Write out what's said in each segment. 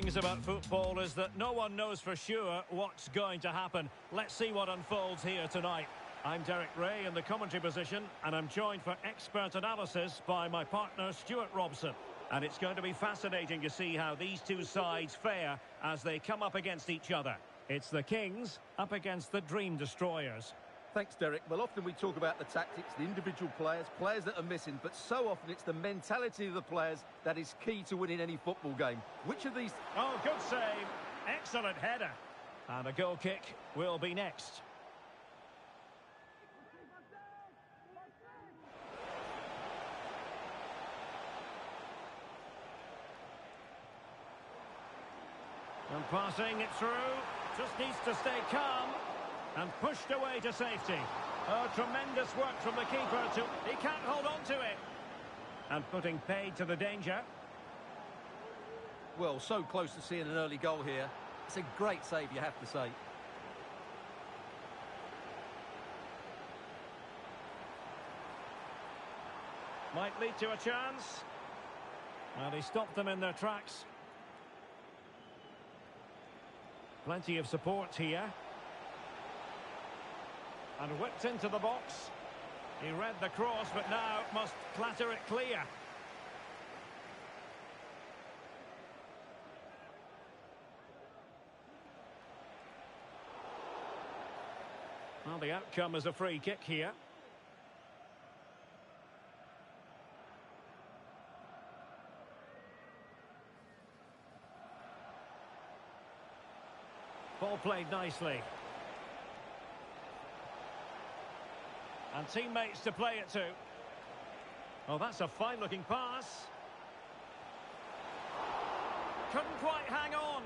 things about football is that no one knows for sure what's going to happen. Let's see what unfolds here tonight. I'm Derek Ray in the commentary position, and I'm joined for expert analysis by my partner Stuart Robson. And it's going to be fascinating to see how these two sides fare as they come up against each other. It's the Kings up against the Dream Destroyers. Thanks, Derek. Well, often we talk about the tactics, the individual players that are missing, but so often it's the mentality of the players that is key to winning any football game. Which of these... Oh, good save. Excellent header. And a goal kick will be next. And passing it through, just needs to stay calm. And pushed away to safety. Oh, tremendous work from the keeper. He can't hold on to it. And putting paid to the danger. Well, so close to seeing an early goal here. It's a great save, you have to say. Might lead to a chance. Well, he stopped them in their tracks. Plenty of support here. And whipped into the box. He read the cross, but now must clatter it clear. Well, the outcome is a free kick here. Ball played nicely. And teammates to play it to. Oh, that's a fine-looking pass. Couldn't quite hang on.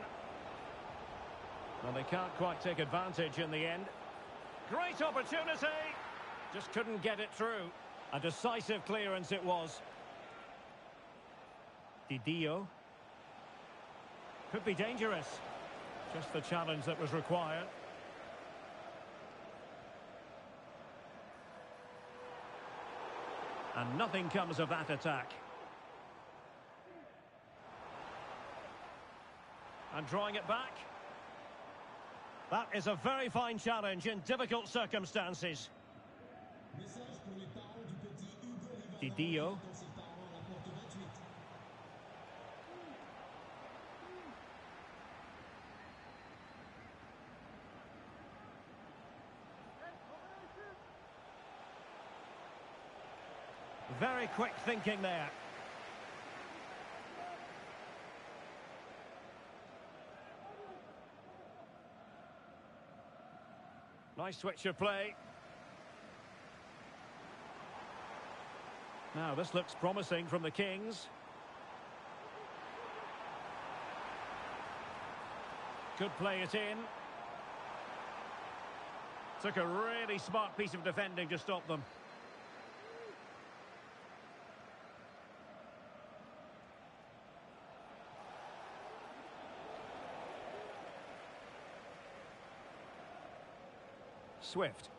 Well, they can't quite take advantage in the end. Great opportunity. Just couldn't get it through. A decisive clearance it was. Didio. Could be dangerous. Just the challenge that was required. And nothing comes of that attack. And drawing it back. That is a very fine challenge in difficult circumstances. Didio. Very quick thinking there. Nice switch of play. Now this looks promising from the Kings. Could play it in. Took a really smart piece of defending to stop them. Swift.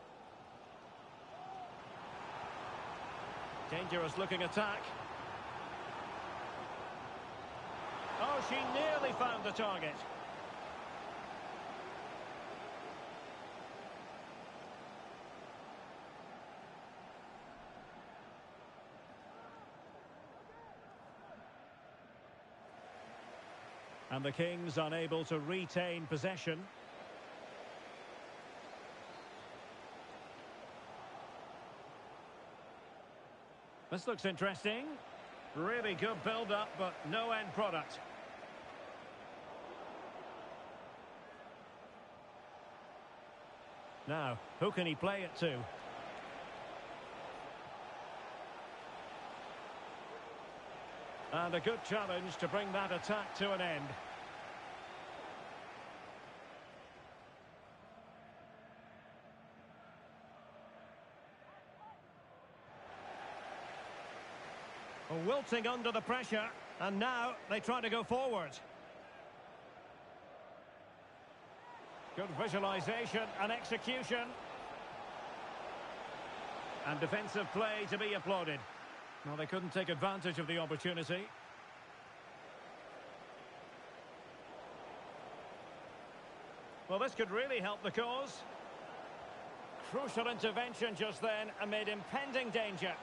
Dangerous looking attack. Oh, she nearly found the target. And the Kings unable to retain possession. This looks interesting. Really good build-up, but no end product. Now, who can he play it to? And a good challenge to bring that attack to an end. Wilting under the pressure, and now they try to go forward. Good visualisation and execution. And defensive play to be applauded. Well, they couldn't take advantage of the opportunity. Well, this could really help the cause. Crucial intervention just then amid impending danger.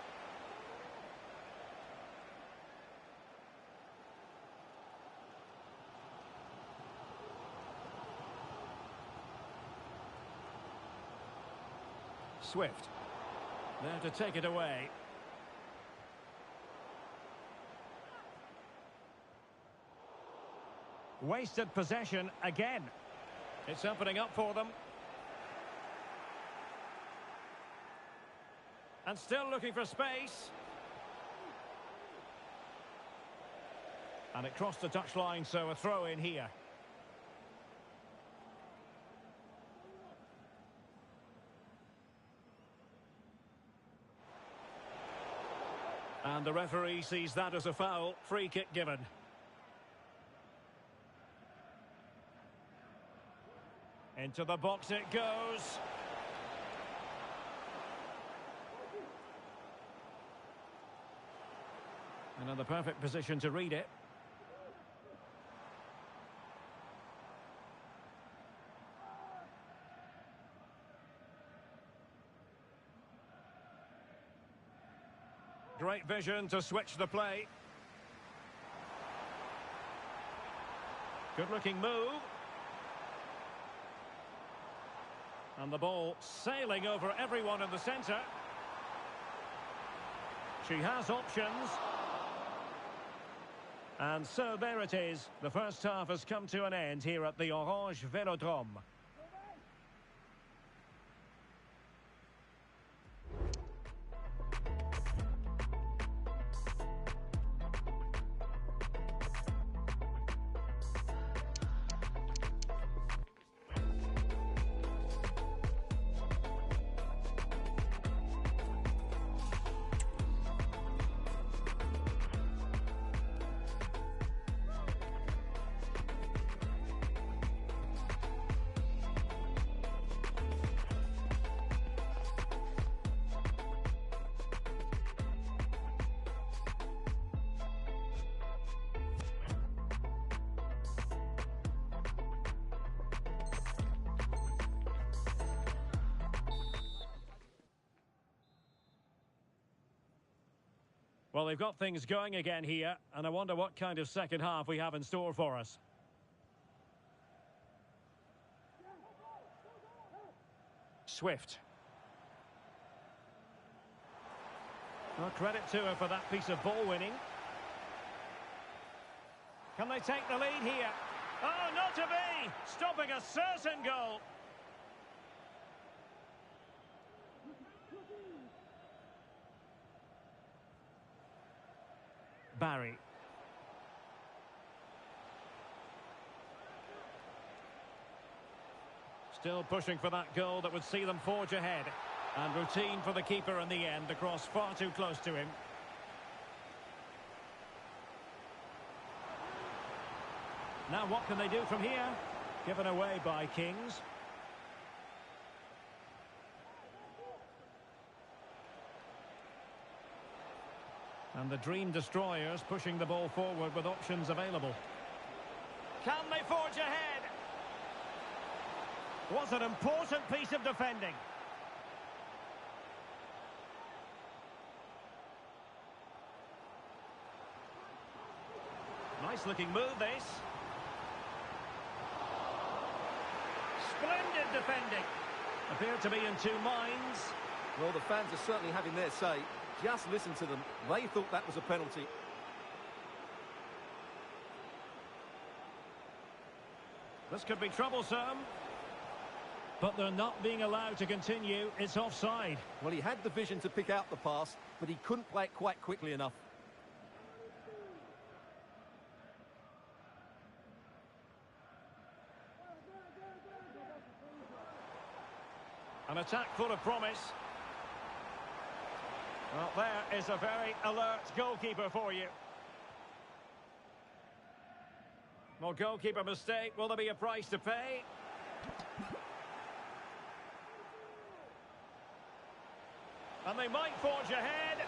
Swift. There to take it away. Wasted possession again. It's opening up for them. And still looking for space. And it crossed the touchline, so a throw in here. And the referee sees that as a foul. Free kick given. Into the box it goes. And in the perfect position to read it. Great vision to switch the play. Good-looking move. And the ball sailing over everyone in the centre. She has options. And so there it is. The first half has come to an end here at the Orange Velodrome. Well, they've got things going again here, and I wonder what kind of second half we have in store for us. Swift. Well, credit to her for that piece of ball winning. Can they take the lead here? Oh, not to be! Stopping a certain goal. Barry. Still pushing for that goal that would see them forge ahead. And routine for the keeper in the end. The cross far too close to him. Now what can they do from here? Given away by Kings. And the Dream Destroyers pushing the ball forward with options available. Can they forge ahead? Was an important piece of defending. Nice looking move this. Splendid defending. Appeared to be in two minds. Well, the fans are certainly having their say. Just listen to them. They thought that was a penalty. This could be troublesome. But they're not being allowed to continue. It's offside. Well, he had the vision to pick out the pass, but he couldn't play it quite quickly enough. An attack full of promise. Well, there is a very alert goalkeeper for you. Well, goalkeeper mistake. Will there be a price to pay? And they might forge ahead.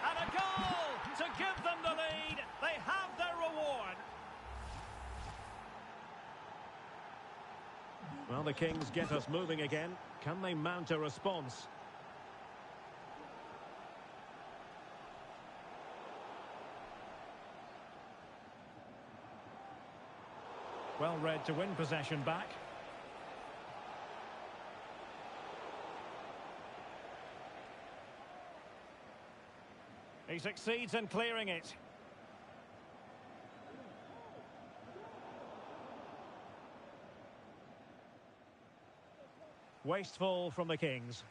And a goal to give them the lead. They have their reward. Well, the Kings get us moving again. Can they mount a response? Well read to win possession back. He succeeds in clearing it. Wasteful from the Kings.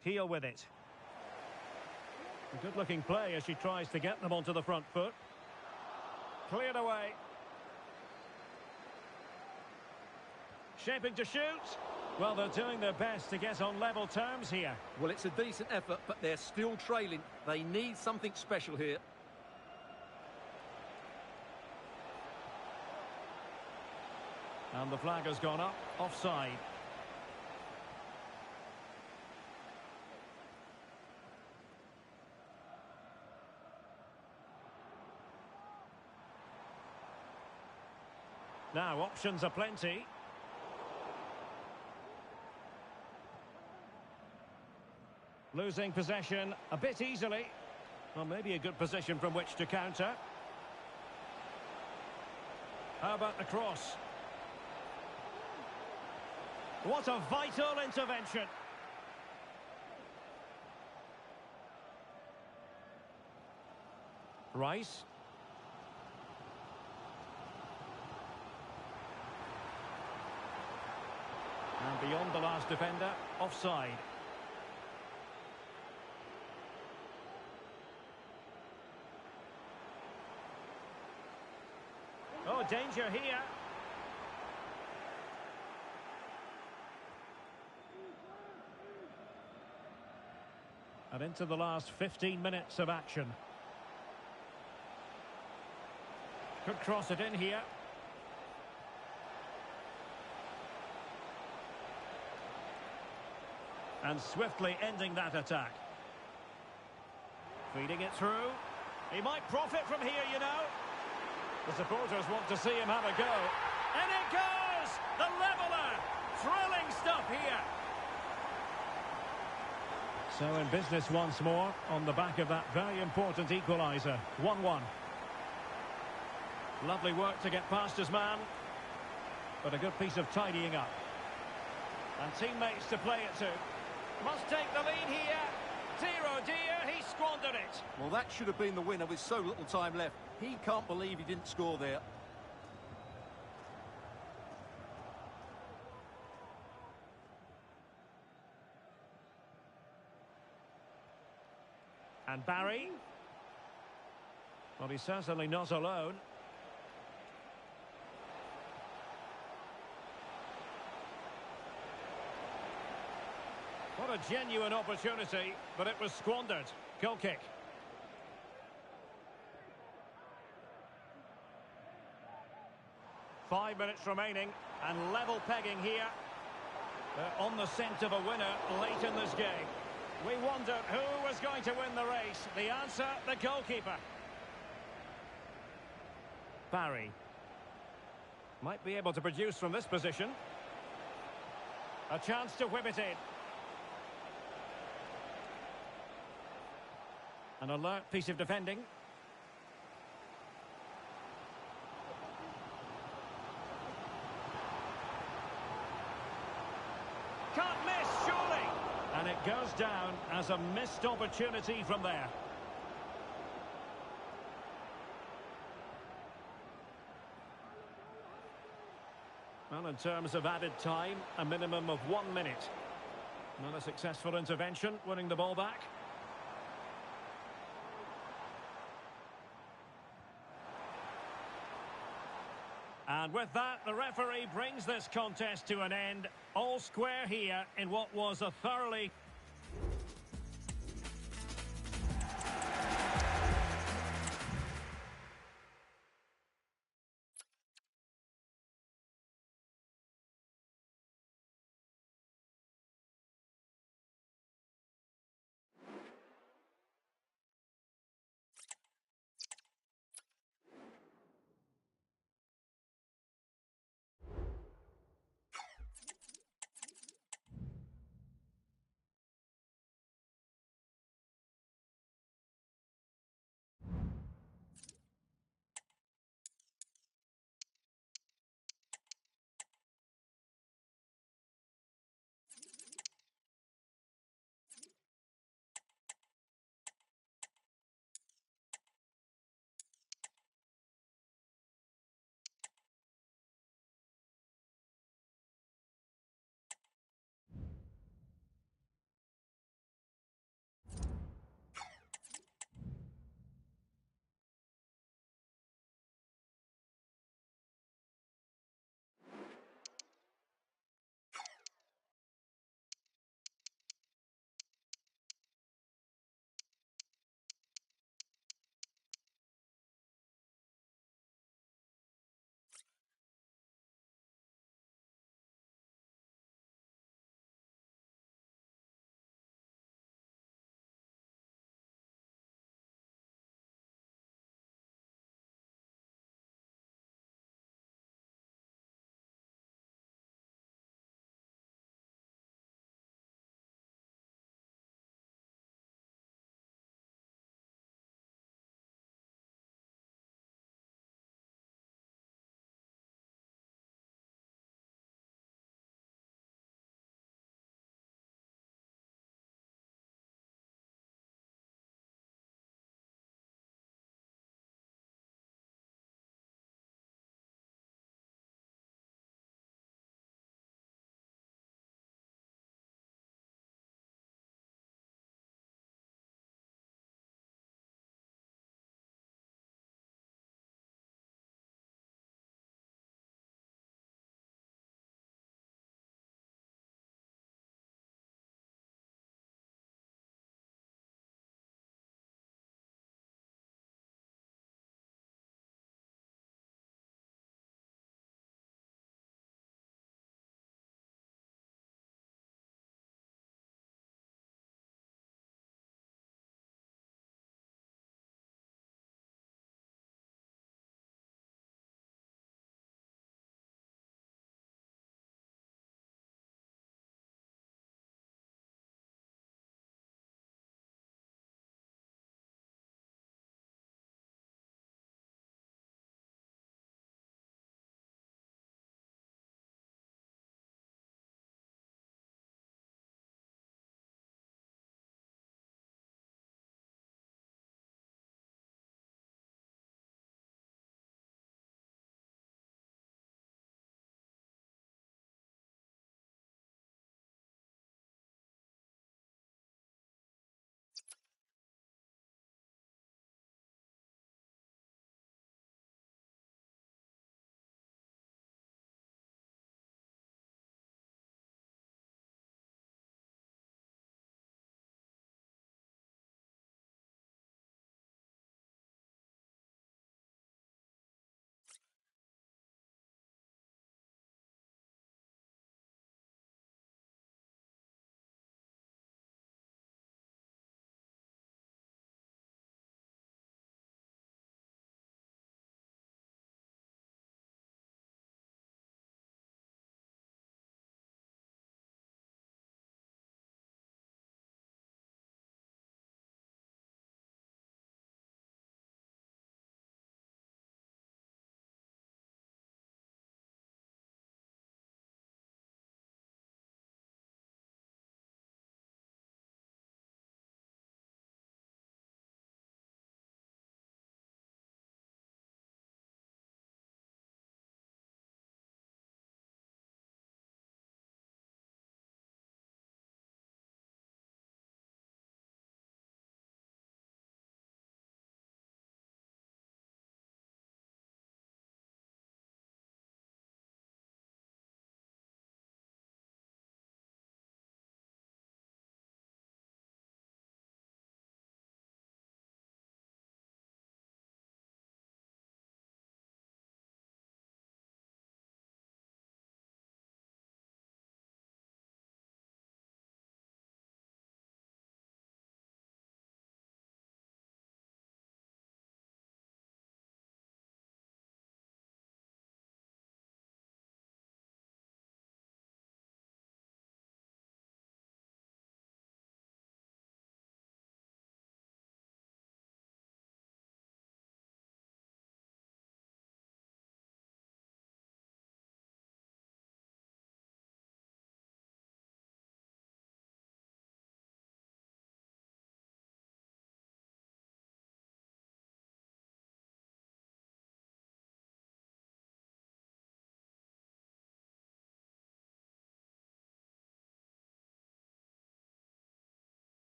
Heel with it. A good-looking play as she tries to get them onto the front foot. Cleared away. Shaping to shoot. Well, they're doing their best to get on level terms here. Well, it's a decent effort, but they're still trailing. They need something special here. And the flag has gone up. Offside. Now, options are plenty. Losing possession a bit easily. Well, maybe a good position from which to counter. How about the cross? What a vital intervention. Rice. And beyond the last defender, offside. Oh, danger here. And into the last 15 minutes of action. Could cross it in here. And swiftly ending that attack. Feeding it through. He might profit from here, you know. The supporters want to see him have a go. And it goes! The leveller! Thrilling stuff here. So in business once more on the back of that very important equaliser. 1-1. Lovely work to get past his man. But a good piece of tidying up. And teammates to play it to. Must take the lead here. Dear oh dear, he squandered it. Well, that should have been the winner with so little time left. He can't believe he didn't score there. And Barry. Well, he's certainly not alone. What a genuine opportunity, but it was squandered. Goal kick. Five minutes remaining, and level pegging here. They're on the scent of a winner late in this game. We wondered who was going to win the race. The answer, the goalkeeper. Barry. Might be able to produce from this position. A chance to whip it in. An alert piece of defending. Can't miss, surely. And it goes down as a missed opportunity from there. Well, in terms of added time, a minimum of 1 minute. Not a successful intervention, winning the ball back. And with that, the referee brings this contest to an end. All square here in what was a thoroughly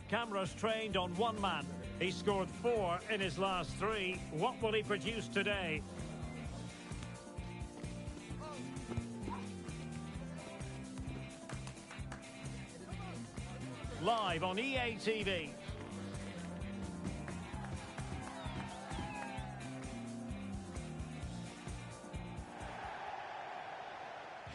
Cameras trained on one man. He scored 4 in his last 3. What will he produce today? Live on EA TV.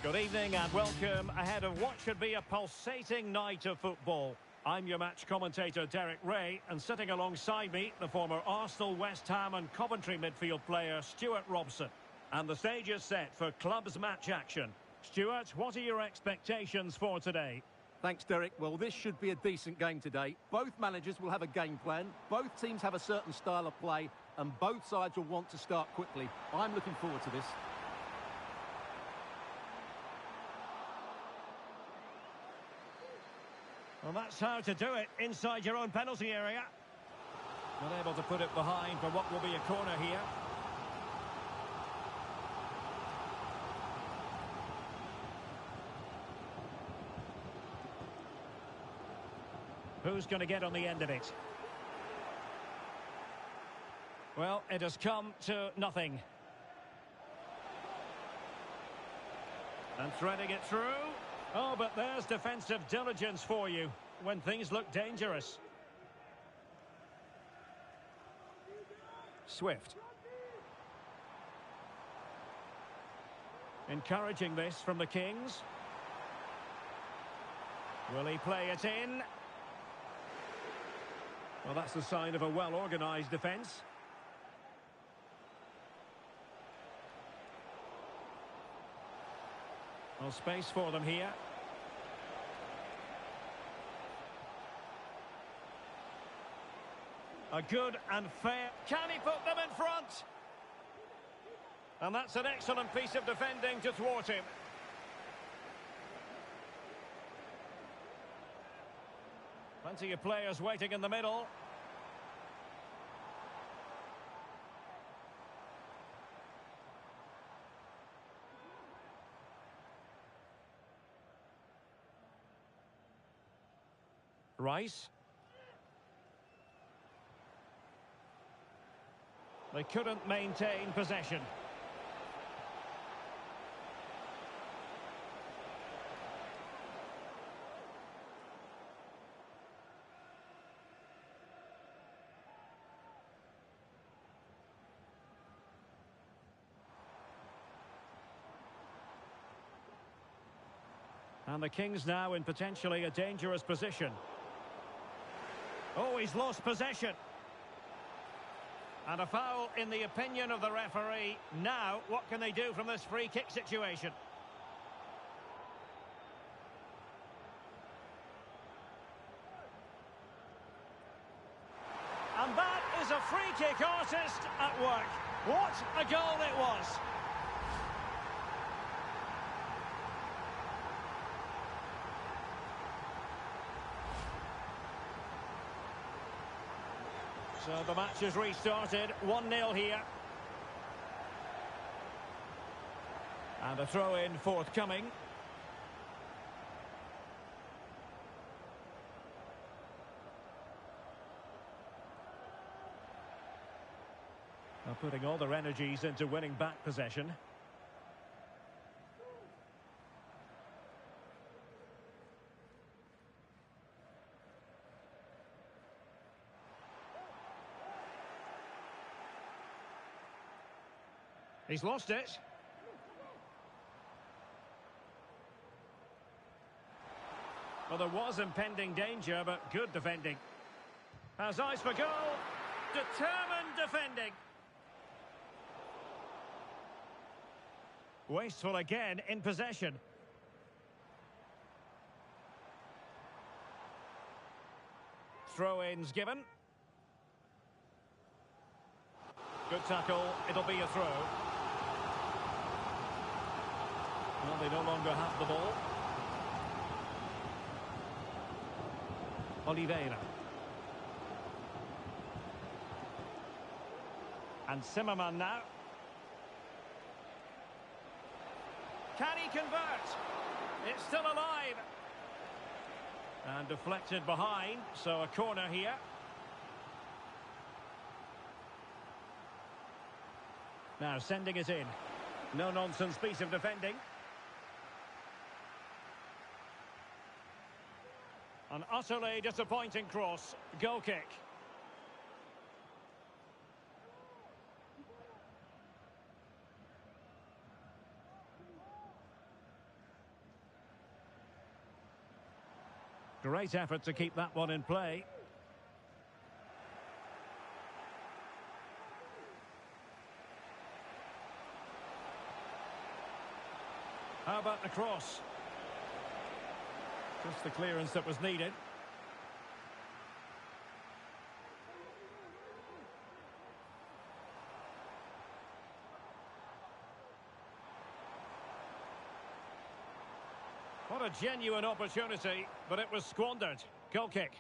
Good evening and welcome ahead of what should be a pulsating night of football. I'm your match commentator Derek Ray, and sitting alongside me, the former Arsenal, West Ham and Coventry midfield player Stuart Robson. And the stage is set for clubs match action. Stuart, what are your expectations for today? Thanks, Derek. Well, this should be a decent game today. Both managers will have a game plan. Both teams have a certain style of play, and both sides will want to start quickly. I'm looking forward to this. Well, that's how to do it inside your own penalty area. Not able to put it behind for what will be a corner here. Who's going to get on the end of it? Well, it has come to nothing. And threading it through. Oh, but there's defensive diligence for you when things look dangerous. Swift. Encouraging this from the Kings. Will he play it in? Well, that's the sign of a well-organised defence. Well, space for them here. A good and fair... Can he put them in front? And that's an excellent piece of defending to thwart him. Plenty of players waiting in the middle. Rice. They couldn't maintain possession. And the Kings now in potentially a dangerous position. Oh, he's lost possession. And a foul in the opinion of the referee. Now, what can they do from this free kick situation? And that is a free kick artist at work. What a goal it was. So the match is restarted, 1-0 here. And a throw-in forthcoming. Now putting all their energies into winning back possession. He's lost it. Well, there was impending danger, but good defending. Has eyes for goal. Determined defending. Wasteful again in possession. Throw-ins given. Good tackle. It'll be a throw. Well, they no longer have the ball. Oliveira. And Zimmerman now. Can he convert? It's still alive. And deflected behind, so a corner here. Now sending it in. No-nonsense piece of defending. An utterly disappointing cross. Goal kick. Great effort to keep that one in play. How about the cross? Just the clearance that was needed. What a genuine opportunity, but it was squandered. Goal kick.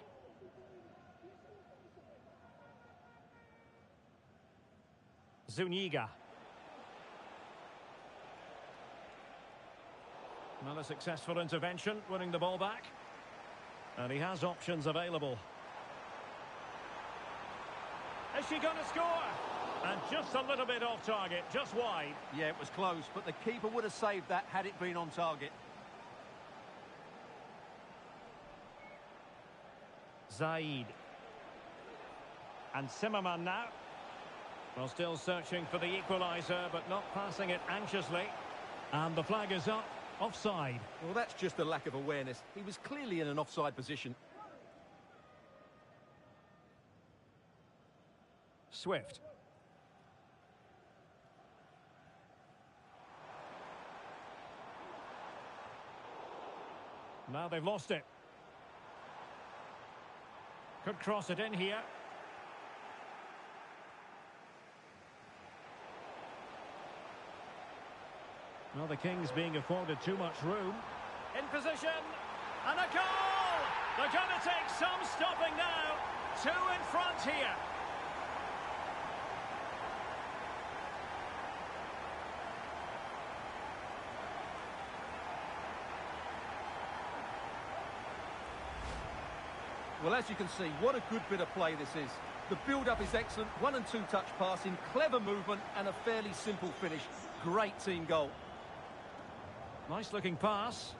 Zuniga. Another successful intervention, winning the ball back. And he has options available. Is she going to score? And just a little bit off target, just wide. Yeah, it was close, but the keeper would have saved that had it been on target. Zaid. And Zimmerman now. Well, still searching for the equaliser, but not passing it anxiously. And the flag is up. Offside. Well, that's just a lack of awareness. He was clearly in an offside position. Swift. Now they've lost it. Could cross it in here. Well, the Kings being afforded too much room. In position. And a goal! They're going to take some stopping now. Two in front here. Well, as you can see, what a good bit of play this is. The build-up is excellent, 1- and 2-touch passing, clever movement and a fairly simple finish. Great team goal. Nice looking pass.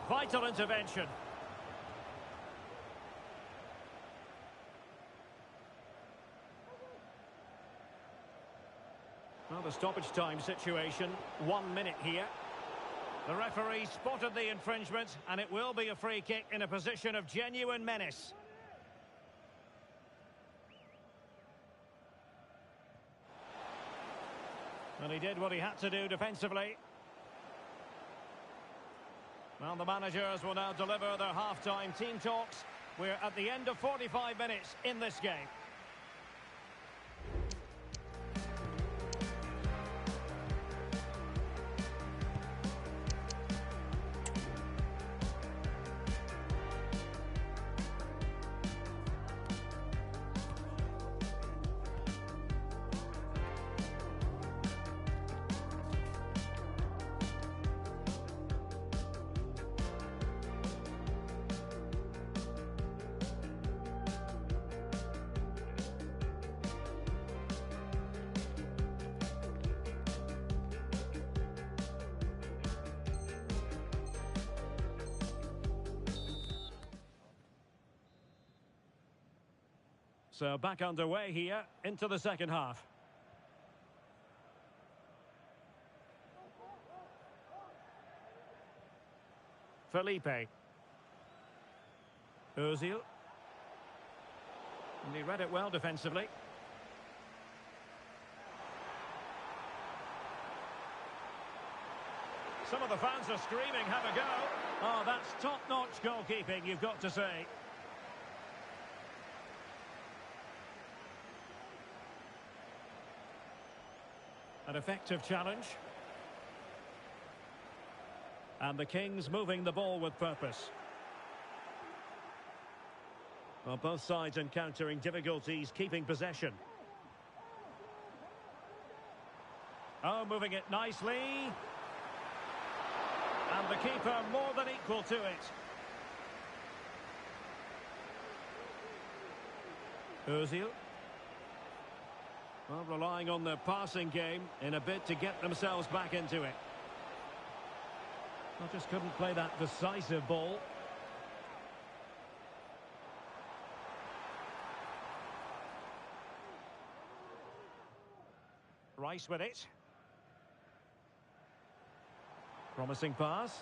Vital intervention. Well, the stoppage time situation, 1 minute here. The referee spotted the infringement, and it will be a free kick in a position of genuine menace. And he did what he had to do defensively. Well, the managers will now deliver their half-time team talks. We're at the end of 45 minutes in this game. So back underway here into the second half. Felipe. Ozil. And he read it well defensively. Some of the fans are screaming, have a go. Oh, that's top-notch goalkeeping, you've got to say. An effective challenge. And the Kings moving the ball with purpose. Well, both sides encountering difficulties keeping possession. Oh, moving it nicely. And the keeper more than equal to it. Ozil. Well, relying on their passing game in a bid to get themselves back into it. Well, just couldn't play that decisive ball. Rice with it. Promising pass.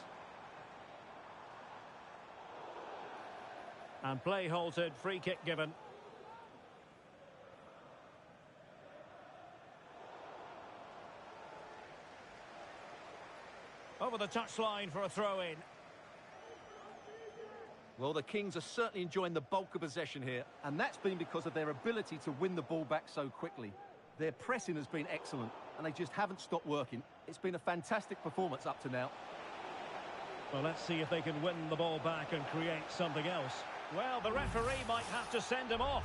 And play halted, free kick given. Over the touchline for a throw-in. Well, the Kings are certainly enjoying the bulk of possession here, and that's been because of their ability to win the ball back so quickly. Their pressing has been excellent, and they just haven't stopped working. It's been a fantastic performance up to now. Well, let's see if they can win the ball back and create something else. Well, the referee might have to send him off.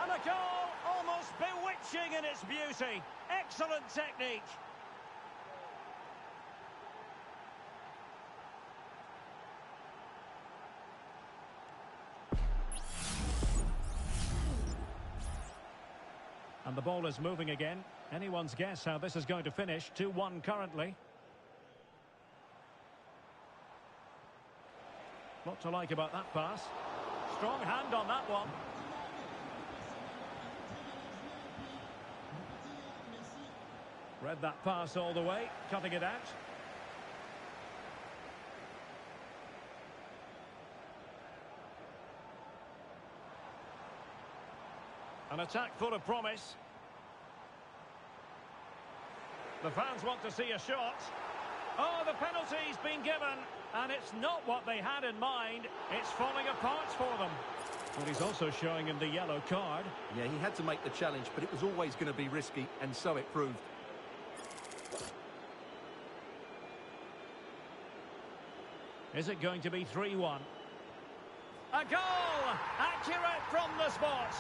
And a goal, almost bewitching in its beauty. Excellent technique. And the ball is moving again. Anyone's guess how this is going to finish. 2-1 currently. What to like about that pass. Strong hand on that one. Read that pass all the way, cutting it out. An attack full of promise. The fans want to see a shot. Oh, the penalty's been given, and it's not what they had in mind. It's falling apart for them. Well, he's also showing him the yellow card. Yeah, he had to make the challenge, but it was always going to be risky, and so it proved. Is it going to be 3-1? A goal! Accurate from the spot.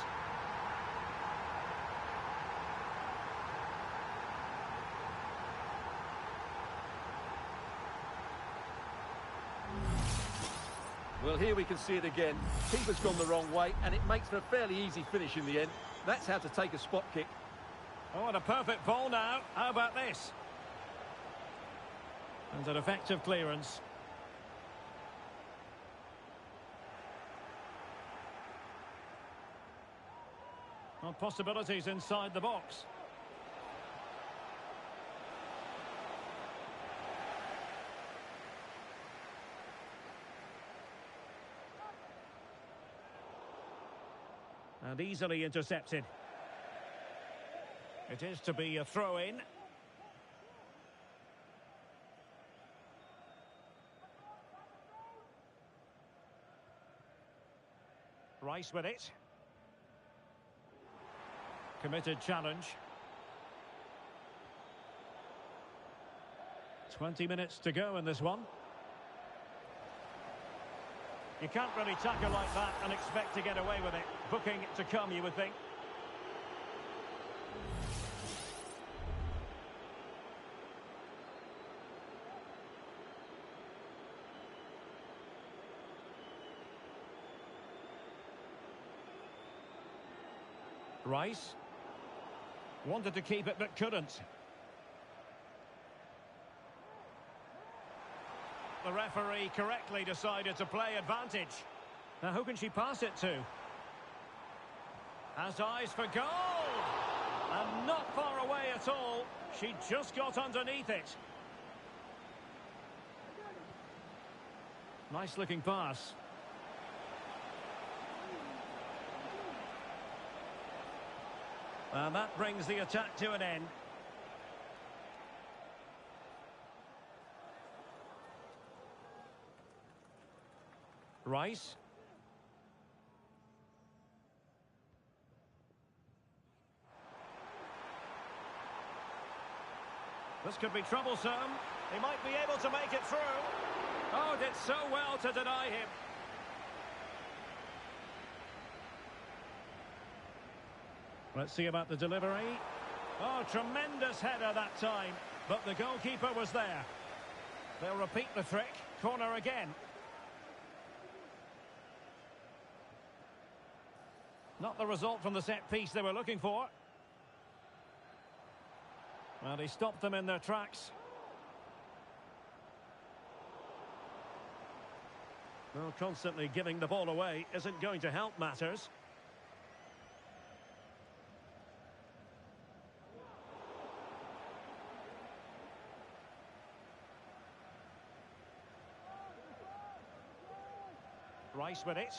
Well, here we can see it again. Keeper's gone the wrong way, and it makes for a fairly easy finish in the end. That's how to take a spot kick. Oh, and a perfect ball now. How about this? And an effective clearance. Well, possibilities inside the box. And easily intercepted. It is to be a throw-in. Rice with it. Committed challenge. 20 minutes to go in this one. You can't really tackle like that and expect to get away with it. Booking to come, you would think. Rice. Wanted to keep it but couldn't. The referee correctly decided to play advantage. Now who can she pass it to? Has eyes for goal! And not far away at all. She just got underneath it. Nice looking pass. And that brings the attack to an end. Rice. This could be troublesome. He might be able to make it through. Oh, did so well to deny him. Let's see about the delivery. Oh, tremendous header that time. But the goalkeeper was there. They'll repeat the trick. Corner again. Not the result from the set piece they were looking for. Well, he stopped them in their tracks. Well, constantly giving the ball away isn't going to help matters. Rice with it.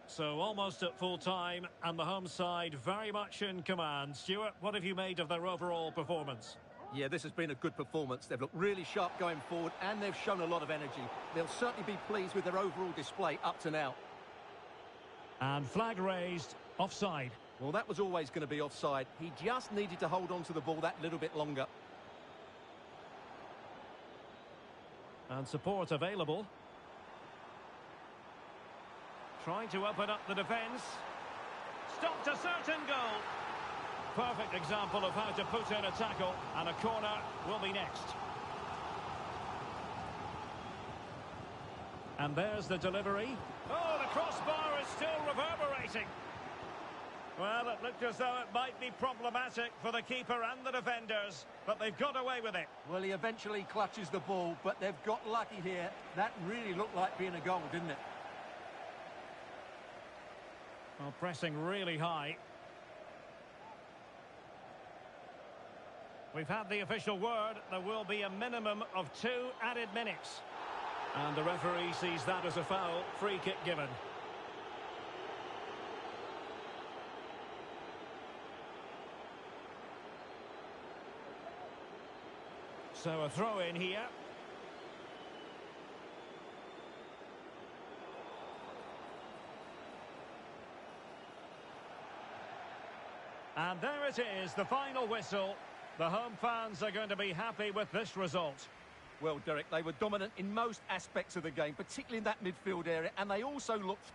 So almost at full time, and the home side very much in command. Stuart, what have you made of their overall performance? Yeah, this has been a good performance. They've looked really sharp going forward, and they've shown a lot of energy. They'll certainly be pleased with their overall display up to now. And flag raised, offside. Well, that was always going to be offside. He just needed to hold on to the ball that little bit longer. And support available. Trying to open up the defence. Stopped a certain goal. Perfect example of how to put in a tackle, and a corner will be next. And there's the delivery. Oh, the crossbar is still reverberating. Well, it looked as though it might be problematic for the keeper and the defenders, but they've got away with it. Well, he eventually clutches the ball, but they've got lucky here. That really looked like being a goal, didn't it? Well, pressing really high. We've had the official word. There will be a minimum of 2 added minutes. And the referee sees that as a foul. Free kick given. So a throw in here. And there it is, the final whistle. The home fans are going to be happy with this result. Well, Derek, they were dominant in most aspects of the game, particularly in that midfield area, and they also looked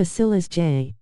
Casillas J.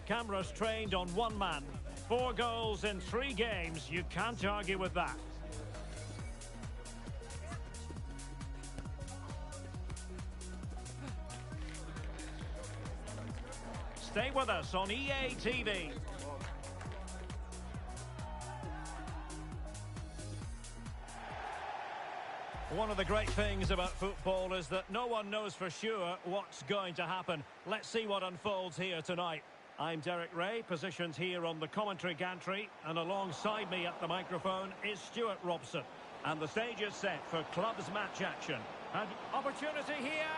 Cameras trained on one man. 4 goals in 3 games. You can't argue with that. Stay with us on EA TV. One of the great things about football is that no one knows for sure what's going to happen. Let's see what unfolds here tonight. I'm Derek Ray, positioned here on the commentary gantry, and alongside me at the microphone is Stuart Robson. And the stage is set for clubs match action. And opportunity here.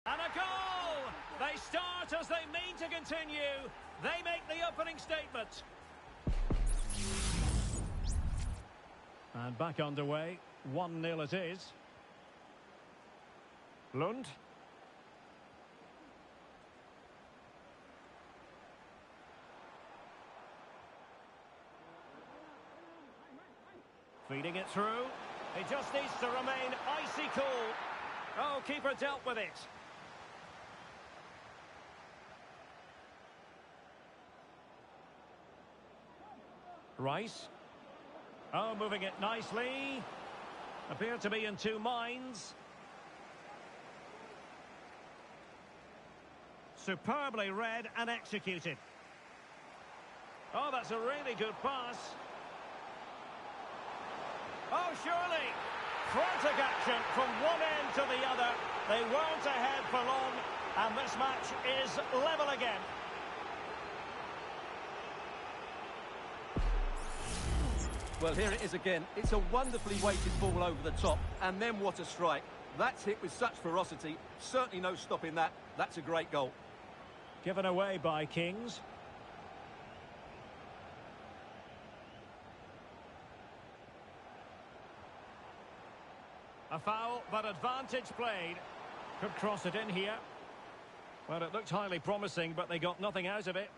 And a goal! They start as they mean to continue. They make the opening statement. And back underway. 1-0 it is. Lund. Feeding it through. It just needs to remain icy cool. Oh, keeper dealt with it. Rice. Oh, moving it nicely. Appear to be in 2 minds. Superbly read and executed. Oh, that's a really good pass. Oh, surely. Frantic action from one end to the other. They weren't ahead for long, and this match is level again. Well, here it is again. It's a wonderfully weighted ball over the top. And then what a strike. That's hit with such ferocity. Certainly no stopping that. That's a great goal. Given away by Kings. A foul, but advantage played. Could cross it in here. Well, it looked highly promising, but they got nothing out of it.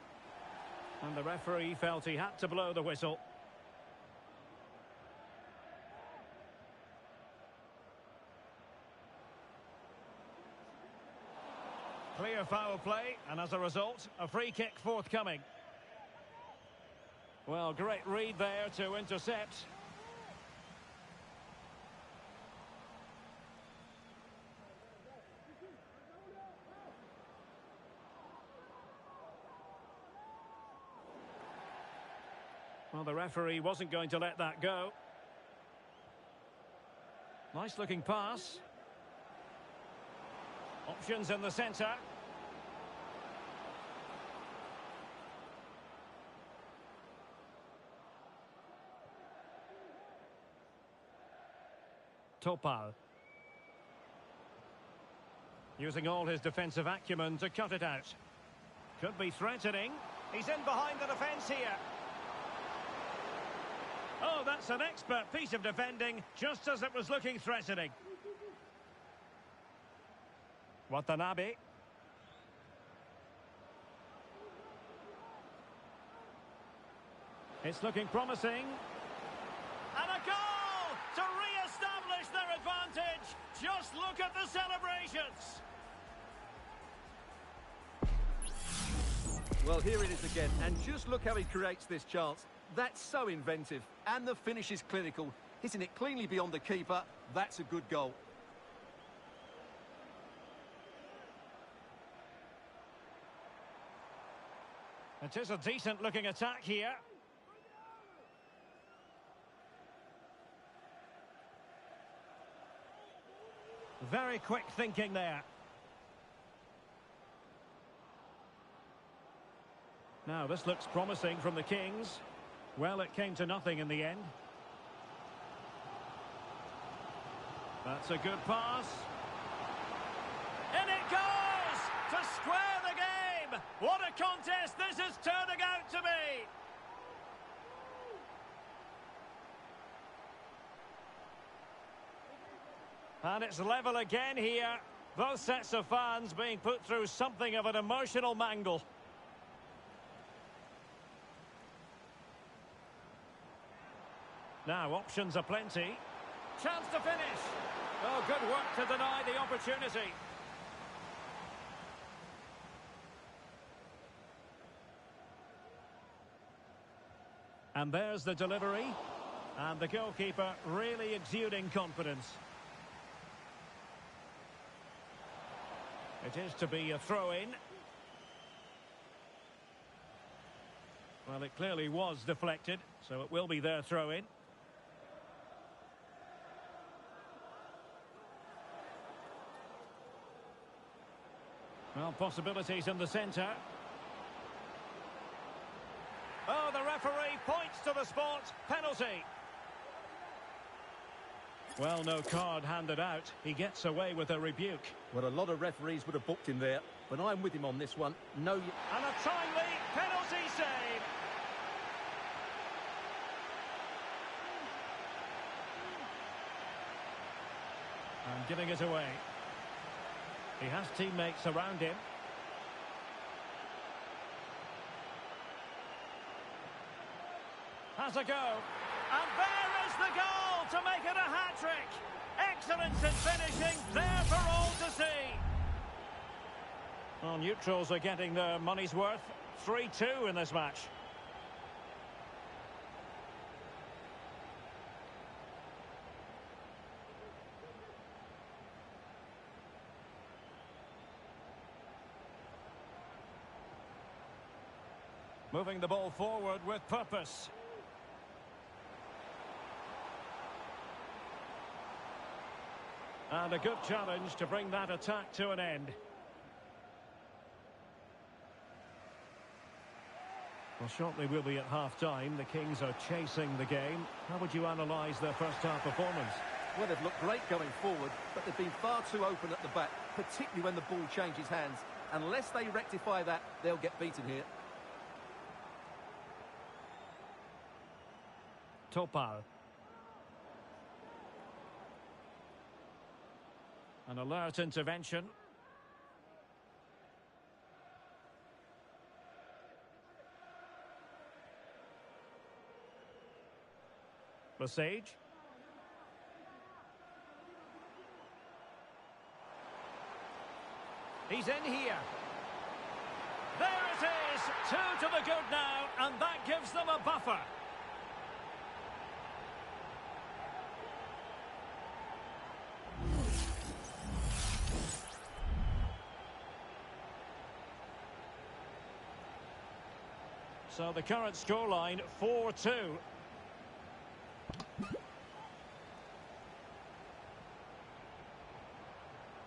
And the referee felt he had to blow the whistle. Clear foul play, and as a result, a free kick forthcoming. Well, great read there to intercept. Well, the referee wasn't going to let that go. Nice looking pass. Options in the centre. Topal. Using all his defensive acumen to cut it out. Could be threatening. He's in behind the defence here. Oh, that's an expert piece of defending, just as it was looking threatening. Watanabe. It's looking promising. And a goal to re-establish their advantage. Just look at the celebrations. Well, here it is again, and just look how he creates this chance. That's so inventive, and the finish is clinical. Hitting it cleanly beyond the keeper, that's a good goal. It is a decent-looking attack here. Very quick thinking there. Now, this looks promising from the Kings. Well, it came to nothing in the end. That's a good pass. In it goes! To square the game! What a contest this is turning out to be! And it's level again here. Both sets of fans being put through something of an emotional mangle. Now, options are plenty. Chance to finish. Oh, good work to deny the opportunity. And there's the delivery. And the goalkeeper really exuding confidence. It is to be a throw-in. Well, it clearly was deflected, so it will be their throw-in. Well, possibilities in the centre. Oh, the referee points to the spot. Penalty. Well, no card handed out. He gets away with a rebuke. Well, a lot of referees would have booked him there, but I'm with him on this one. No. And a timely penalty save. And giving it away. He has teammates around him. Has a go. And there is the goal to make it a hat-trick. Excellence in finishing, there for all to see. Well, neutrals are getting their money's worth. 3-2 in this match. Moving the ball forward with purpose. And a good challenge to bring that attack to an end. Well, shortly we'll be at half-time. The Kings are chasing the game. How would you analyse their first-half performance? Well, they've looked great going forward, but they've been far too open at the back, particularly when the ball changes hands. Unless they rectify that, they'll get beaten here. Topal. An alert intervention. Lesage. He's in here. There it is. 2 to the good now, and that gives them a buffer. So the current scoreline, 4-2.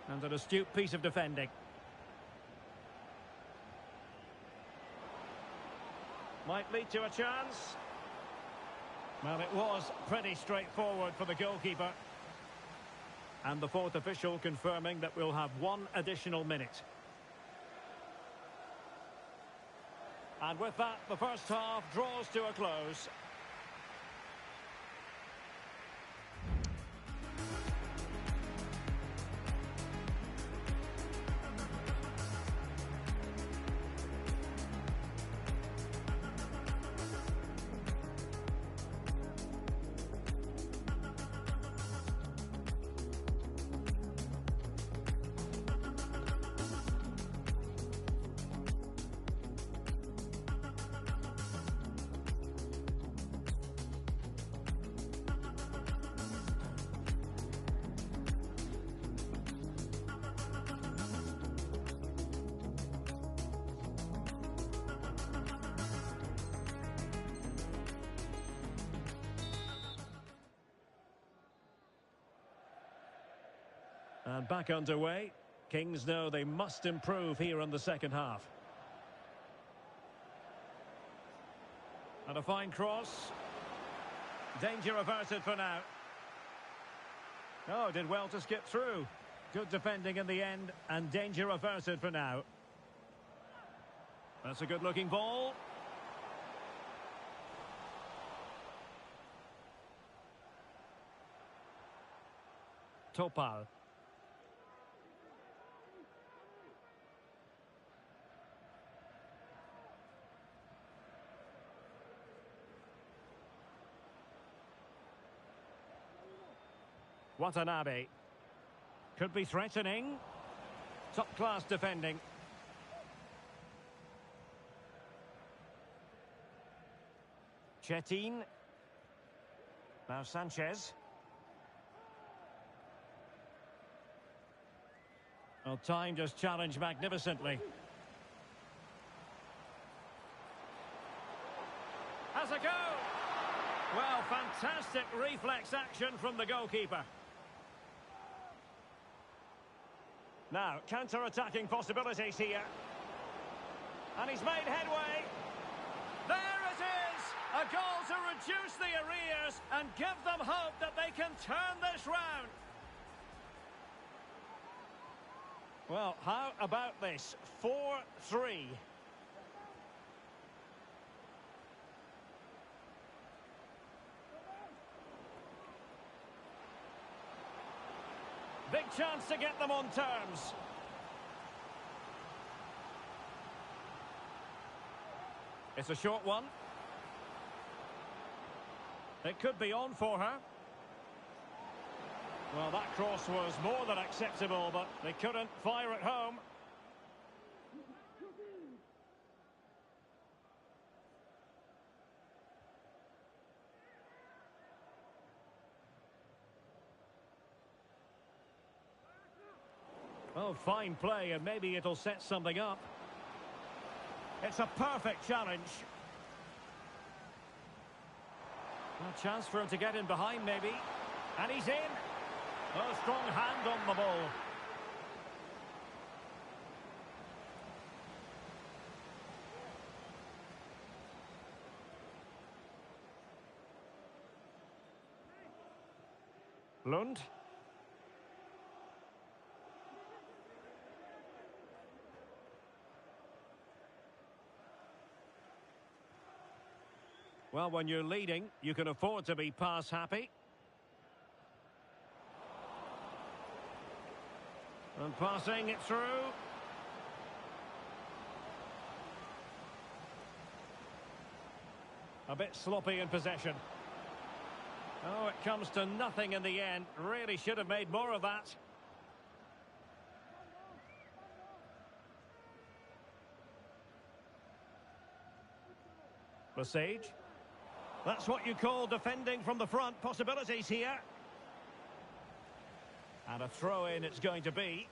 And an astute piece of defending. Might lead to a chance. Well, it was pretty straightforward for the goalkeeper. And the fourth official confirming that we'll have 1 additional minute. And with that, the first half draws to a close. And back underway. Kings know they must improve here in the second half. And a fine cross. Danger averted for now. Oh, did well to skip through. Good defending in the end, and danger averted for now. That's a good-looking ball. Topal. Watanabe. Could be threatening. Top-class defending. Chetin. Now Sanchez. Well, timed his challenge magnificently. Has a go! Well, fantastic reflex action from the goalkeeper. Now, counter-attacking possibilities here. And he's made headway. There it is! A goal to reduce the arrears and give them hope that they can turn this round. Well, how about this? 4-3. Big chance to get them on terms. It's a short one. It could be on for her. Well, that cross was more than acceptable, but they couldn't fire it home. Oh, fine play, and maybe it'll set something up. It's a perfect challenge. A chance for him to get in behind, maybe. And he's in. Oh, strong hand on the ball. Lund. Well, when you're leading, you can afford to be pass happy. And passing it through. A bit sloppy in possession. Oh, it comes to nothing in the end. Really should have made more of that. Lesage. That's what you call defending from the front. Possibilities here. And a throw-in it's going to be.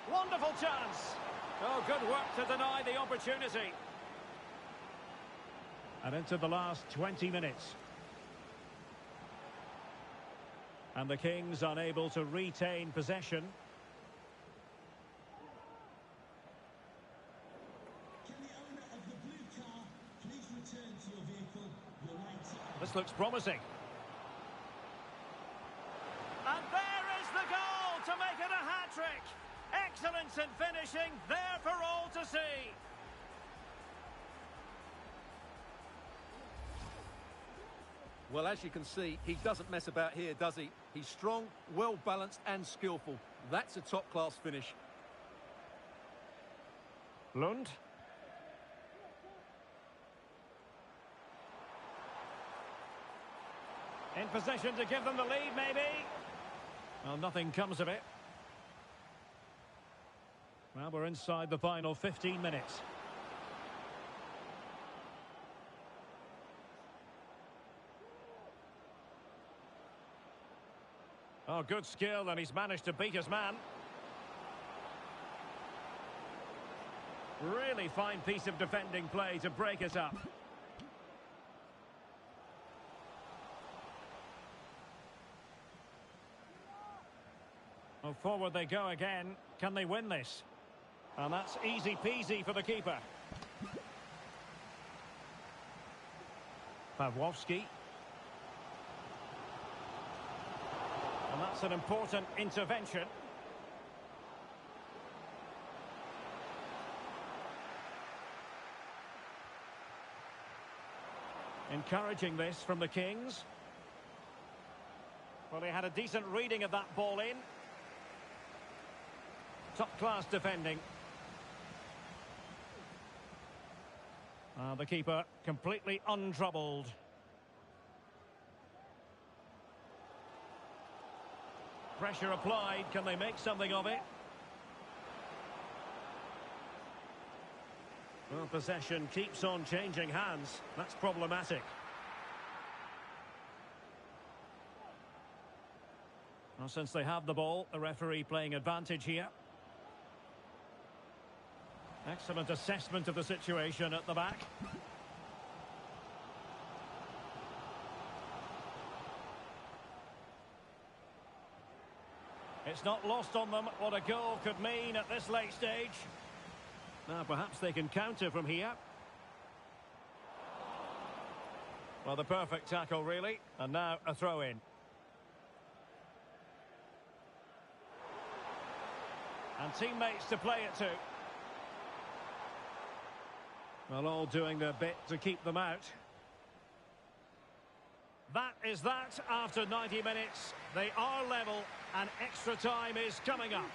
Wonderful chance. Oh, good work to deny the opportunity. And into the last 20 minutes. And the Kings unable to retain possession. Can the owner of the blue car please return to your vehicle? Your lights are... This looks promising. And there is the goal to make it a hat-trick. Excellence in finishing, there for all to see. Well, as you can see, he doesn't mess about here, does he? He's strong, well-balanced and skillful. That's a top-class finish. Lund. In possession to give them the lead, maybe. Well, nothing comes of it. Well, we're inside the final 15 minutes. Oh, good skill, and he's managed to beat his man. Really fine piece of defending play to break us up. Well, forward they go again. Can they win this? And that's easy peasy for the keeper. Pawłowski. And that's an important intervention. Encouraging this from the Kings. Well, he had a decent reading of that ball in. Top-class defending. The keeper completely untroubled. Pressure applied. Can they make something of it? Well, possession keeps on changing hands. That's problematic. Well, since they have the ball, the referee playing advantage here. Excellent assessment of the situation at the back. It's not lost on them what a goal could mean at this late stage. Now perhaps they can counter from here. Well, the perfect tackle really. And now a throw in. And teammates to play it to. Well, all doing their bit to keep them out. That is that after 90 minutes. They are level and extra time is coming up.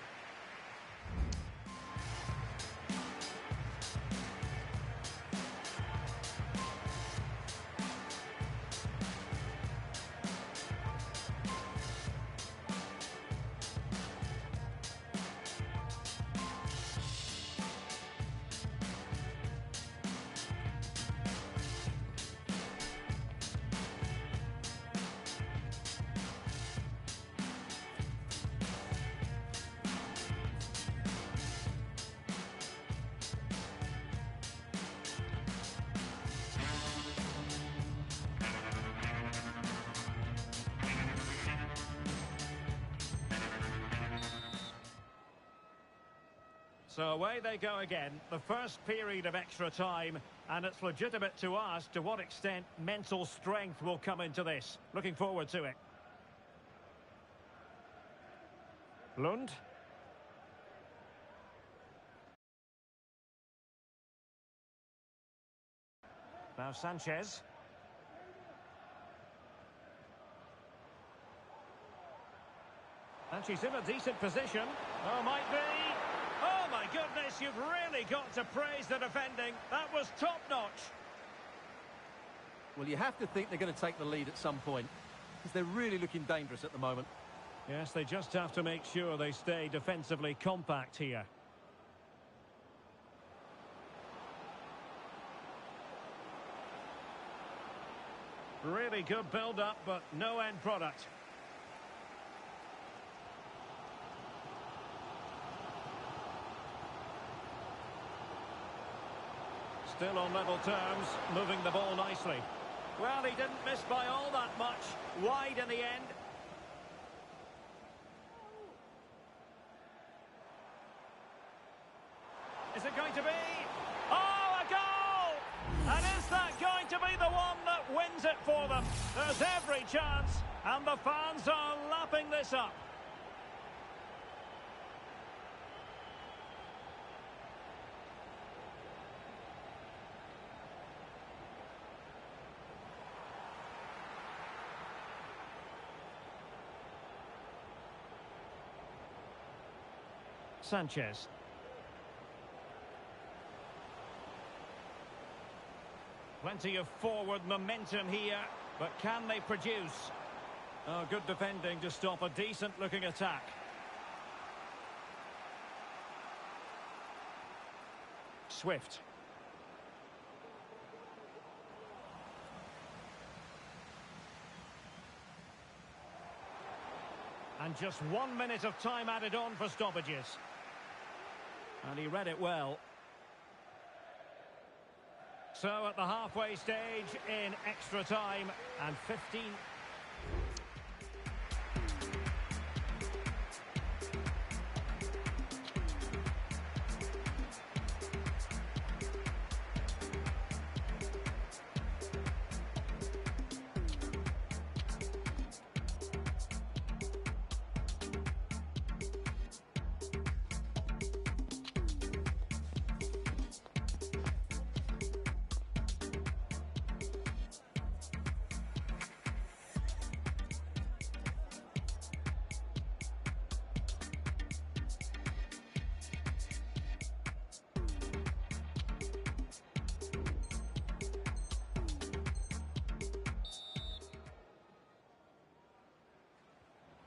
So away they go again, the first period of extra time, and it's legitimate to ask to what extent mental strength will come into this. Looking forward to it. Lund. Now Sanchez. And she's in a decent position. Oh, might be. Oh, my goodness, you've really got to praise the defending. That was top-notch. Well, you have to think they're going to take the lead at some point, because they're really looking dangerous at the moment. Yes, they just have to make sure they stay defensively compact here. Really good build-up, but no end product. Still on level terms, moving the ball nicely. Well, he didn't miss by all that much. Wide in the end. Is it going to be? Oh, a goal! And is that going to be the one that wins it for them? There's every chance, and the fans are lapping this up. Sanchez. Plenty of forward momentum here, but can they produce? Oh, good defending to stop a decent-looking attack. Swift. And just 1 minute of time added on for stoppages. And he read it well. So at the halfway stage in extra time and 15...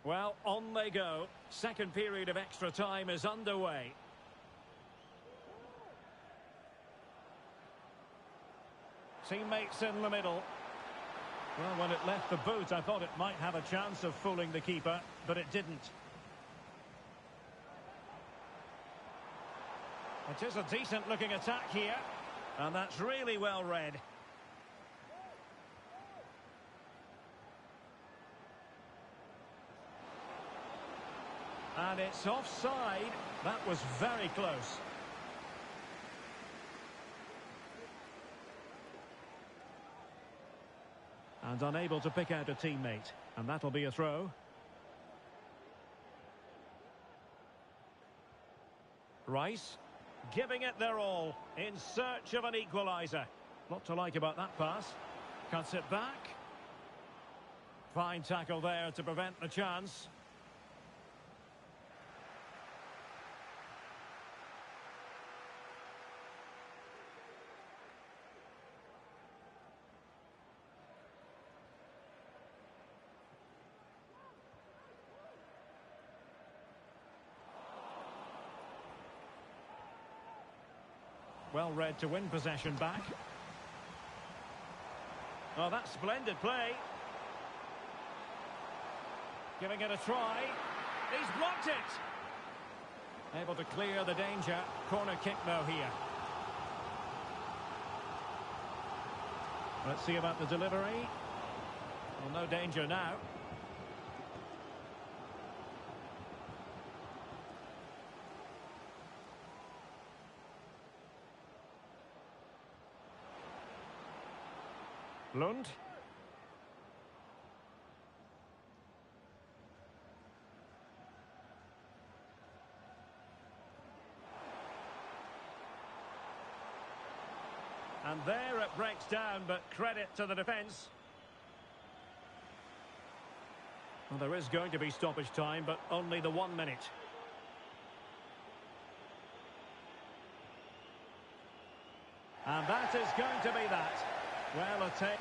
Well, on they go. Second period of extra time is underway. Teammates in the middle. Well, when it left the boot, I thought it might have a chance of fooling the keeper, but it didn't. It is a decent-looking attack here, and that's really well read. And it's offside. That was very close. And unable to pick out a teammate. And that'll be a throw. Rice, giving it their all, in search of an equaliser. Lot to like about that pass. Cuts it back. Fine tackle there to prevent the chance. Well read to win possession back. Oh, that's splendid play. Giving it a try. He's blocked it. Able to clear the danger. Corner kick though here. Let's see about the delivery. Well, no danger now. Lund. And there it breaks down, but credit to the defence. Well, there is going to be stoppage time, but only the 1 minute. And that is going to be that. Well, a take.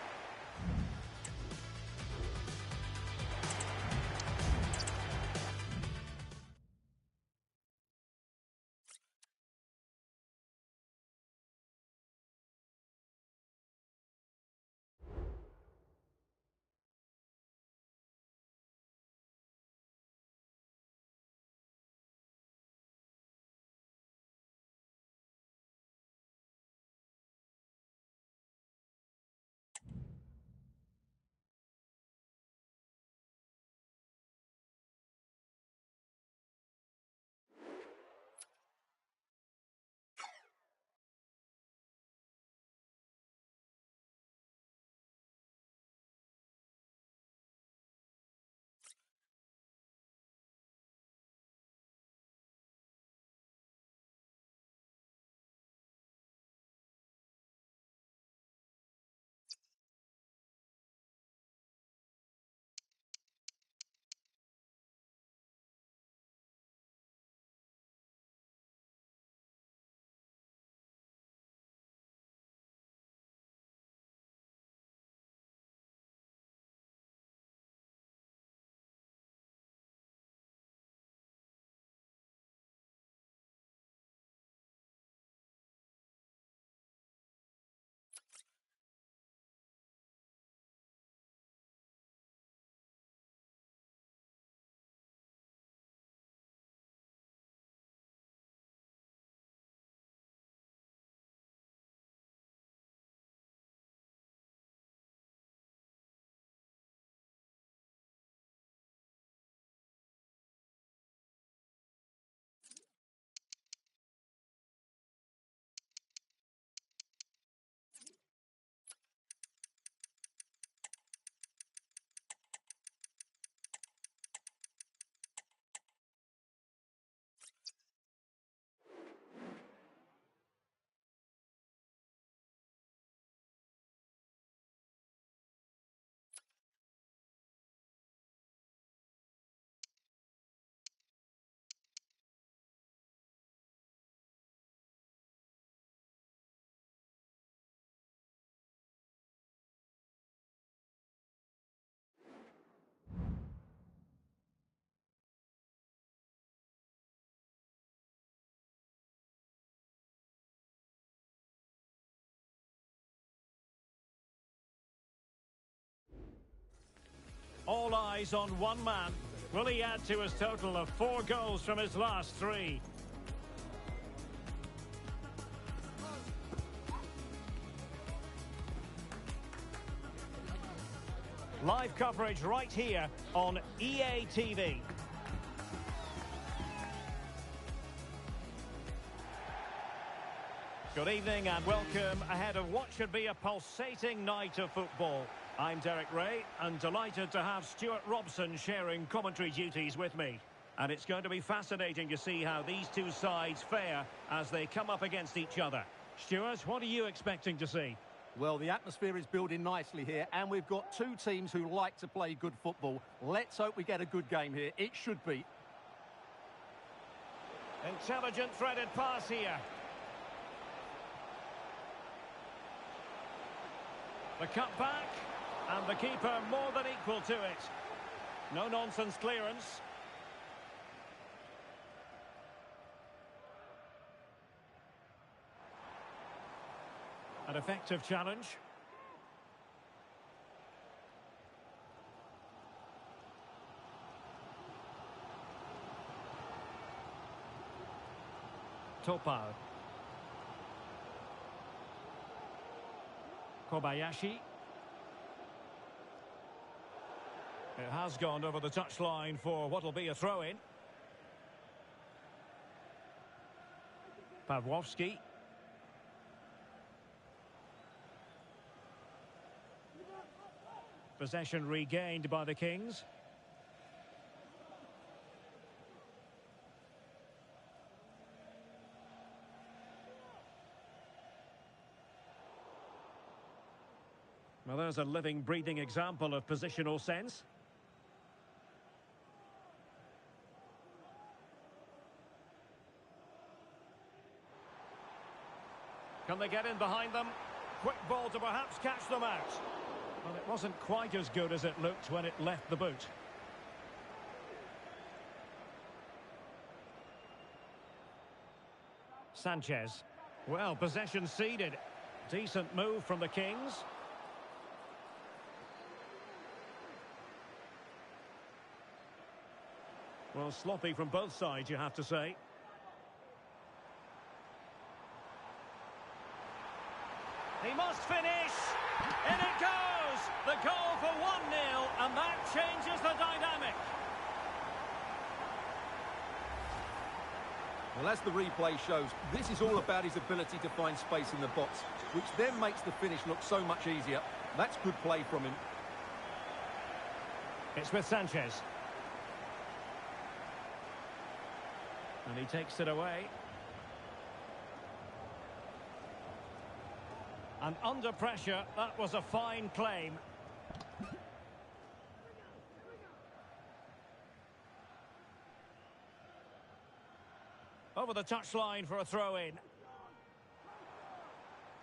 All eyes on one man. Will he add to his total of 4 goals from his last 3? Live coverage right here on EA TV. Good evening and welcome ahead of what should be a pulsating night of football. I'm Derek Ray and delighted to have Stuart Robson sharing commentary duties with me. And it's going to be fascinating to see how these two sides fare as they come up against each other. Stuart, what are you expecting to see? Well, the atmosphere is building nicely here, and we've got two teams who like to play good football. Let's hope we get a good game here. It should be. Intelligent threaded pass here. The cut back, and the keeper more than equal to it. No-nonsense clearance. An effective challenge. Topau. Kobayashi. It has gone over the touchline for what will be a throw-in. Pawłowski. Possession regained by the Kings. Well, there's a living, breathing example of positional sense. Can they get in behind them? Quick ball to perhaps catch them out. Well, it wasn't quite as good as it looked when it left the boot. Sanchez. Well, possession ceded. Decent move from the Kings. Well, sloppy from both sides, you have to say. He must finish. In it goes. The goal for 1-0, and that changes the dynamic. Well, as the replay shows, this is all about his ability to find space in the box, which then makes the finish look so much easier. That's good play from him. It's with Sanchez. And he takes it away. And under pressure, that was a fine claim. Over the touchline for a throw-in.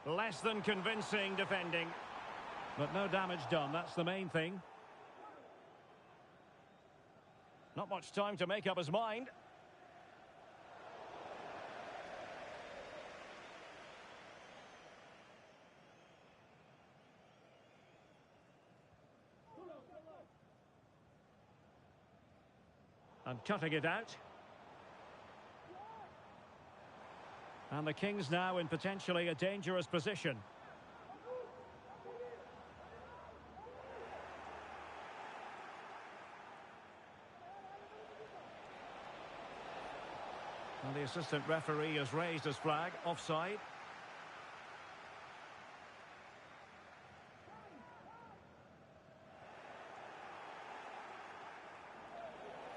Less than convincing defending. But no damage done, that's the main thing. Not much time to make up his mind. And cutting it out. And the Kings now in potentially a dangerous position. And the assistant referee has raised his flag, offside.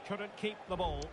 Couldn't keep the ball.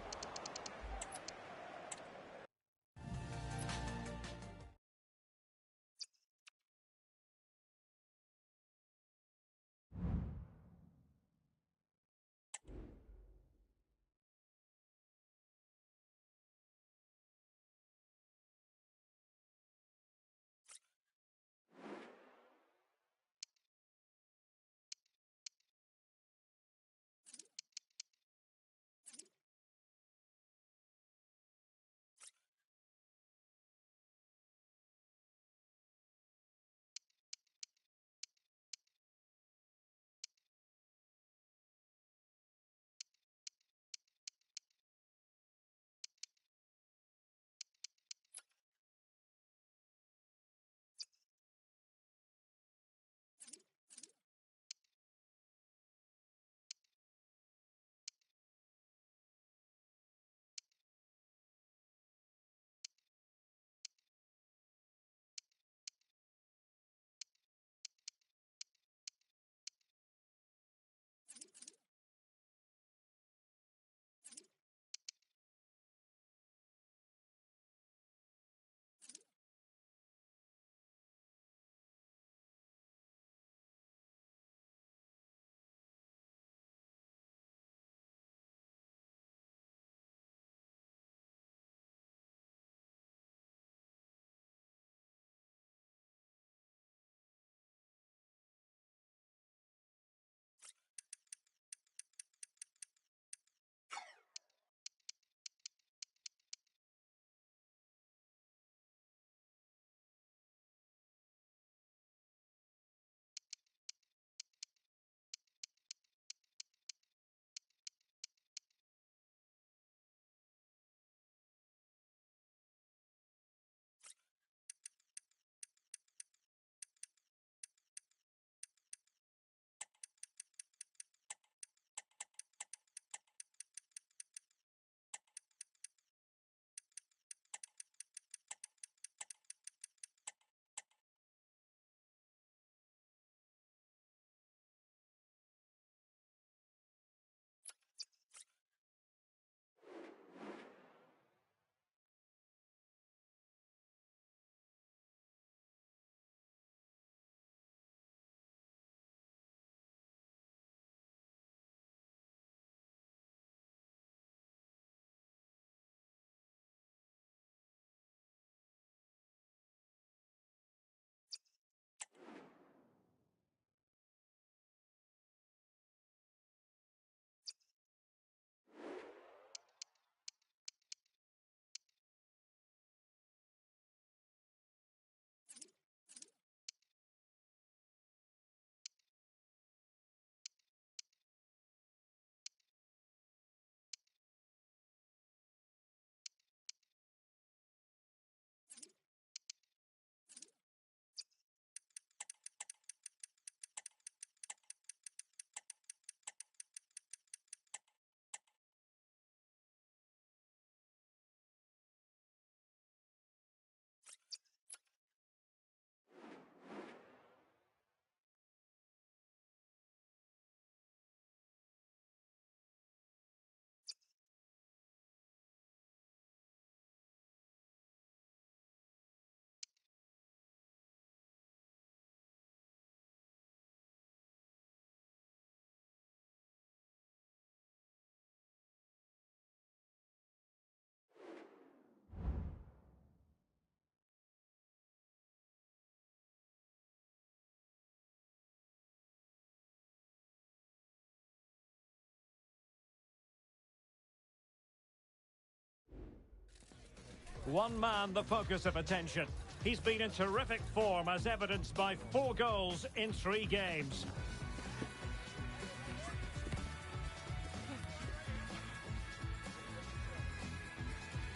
One man the focus of attention. He's been in terrific form as evidenced by 4 goals in 3 games.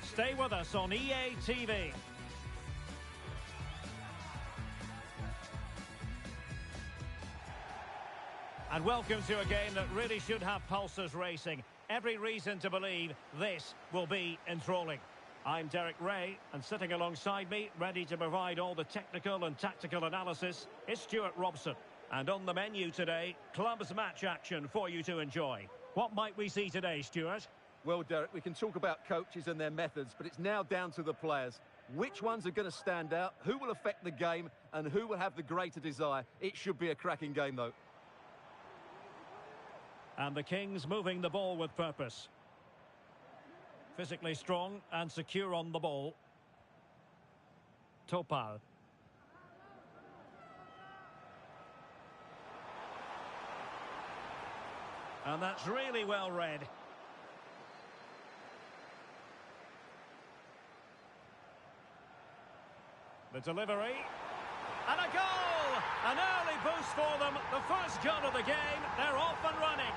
Stay with us on EA TV. And welcome to a game that really should have pulses racing. Every reason to believe this will be enthralling. I'm Derek Ray, and sitting alongside me, ready to provide all the technical and tactical analysis, is Stuart Robson. And on the menu today, clubs match action for you to enjoy. What might we see today, Stuart? Well, Derek, we can talk about coaches and their methods, but it's now down to the players. Which ones are going to stand out, who will affect the game, and who will have the greater desire? It should be a cracking game, though. And the Kings moving the ball with purpose. Physically strong and secure on the ball. Topal. And that's really well read. The delivery. And a goal! An early boost for them. The first goal of the game. They're off and running.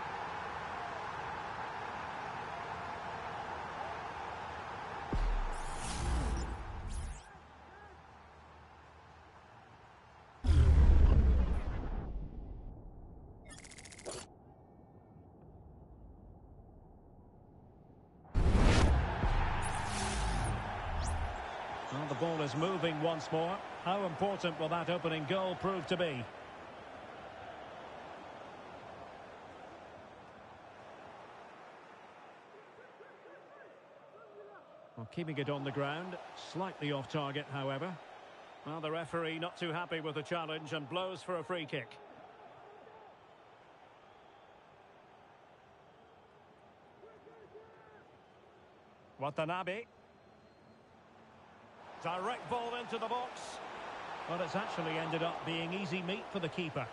Well, the ball is moving once more. How important will that opening goal prove to be? Well, keeping it on the ground, slightly off target, however. Well, the referee not too happy with the challenge and blows for a free kick. Watanabe. Direct ball into the box. But it's actually ended up being easy meat for the keeper.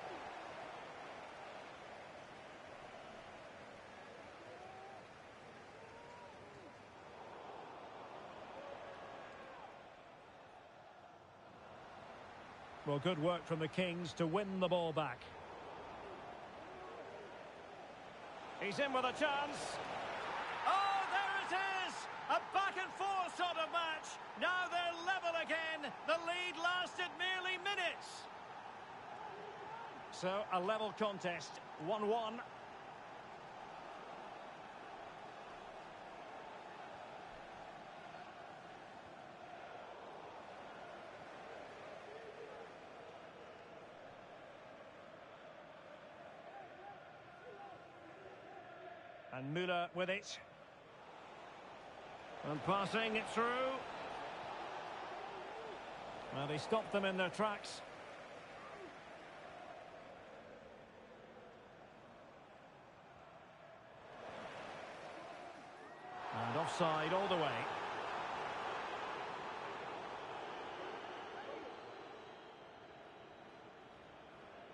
Well, good work from the Kings to win the ball back. He's in with a chance. Oh, there it is! A back-and-forth sort of match. Now they're level again. The lead lasted merely minutes. So, a level contest, 1-1. And Müller with it. And passing it through. Well, they stopped them in their tracks. And offside all the way.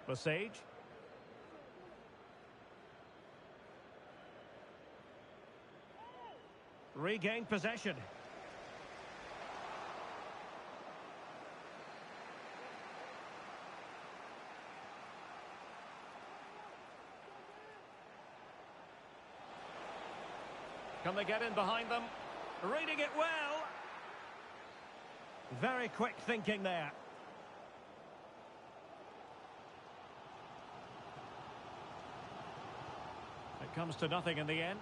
Lesage. Regained possession. Can they get in behind them? Reading it well. Very quick thinking there. It comes to nothing in the end.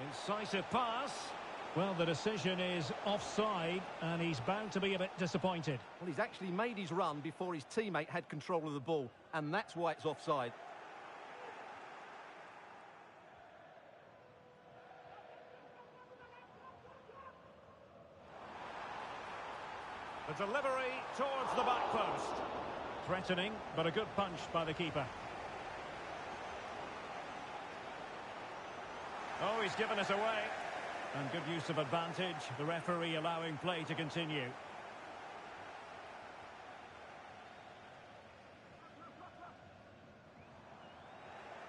Incisive pass. Well, the decision is offside, and he's bound to be a bit disappointed. Well, he's actually made his run before his teammate had control of the ball, and that's why it's offside. The delivery towards the back post. Threatening, but a good punch by the keeper. Oh, he's given us away. And good use of advantage. The referee allowing play to continue.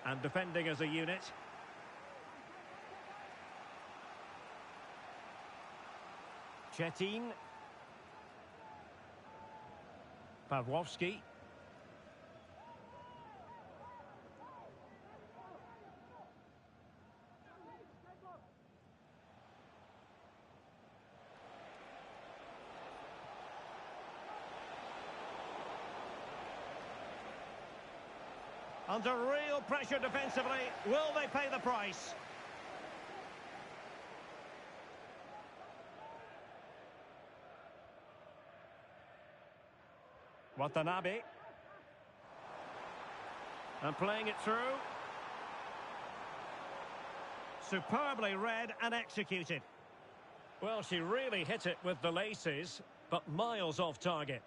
And defending as a unit. Chetin. Pawłowski. Under real pressure defensively. Will they pay the price? Watanabe. And playing it through. Superbly read and executed. Well, she really hit it with the laces, but miles off target.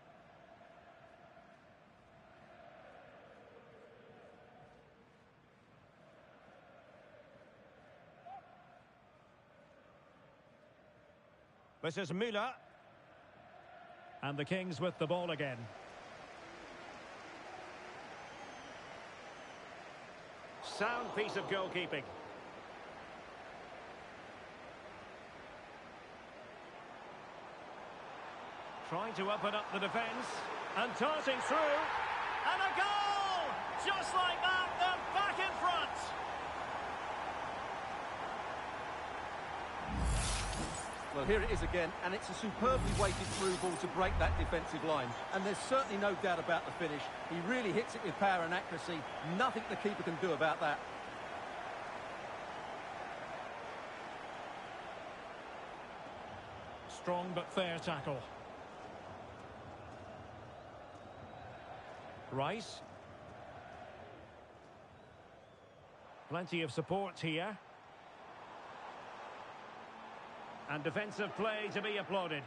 This is Müller. And the Kings with the ball again. Sound piece of goalkeeping. Trying to open up the defence. And tossing through. And a goal! Just like that, they're back in front. Well, here it is again, and it's a superbly weighted through ball to break that defensive line. And there's certainly no doubt about the finish. He really hits it with power and accuracy. Nothing the keeper can do about that. Strong but fair tackle. Rice. Plenty of support here. And defensive play to be applauded.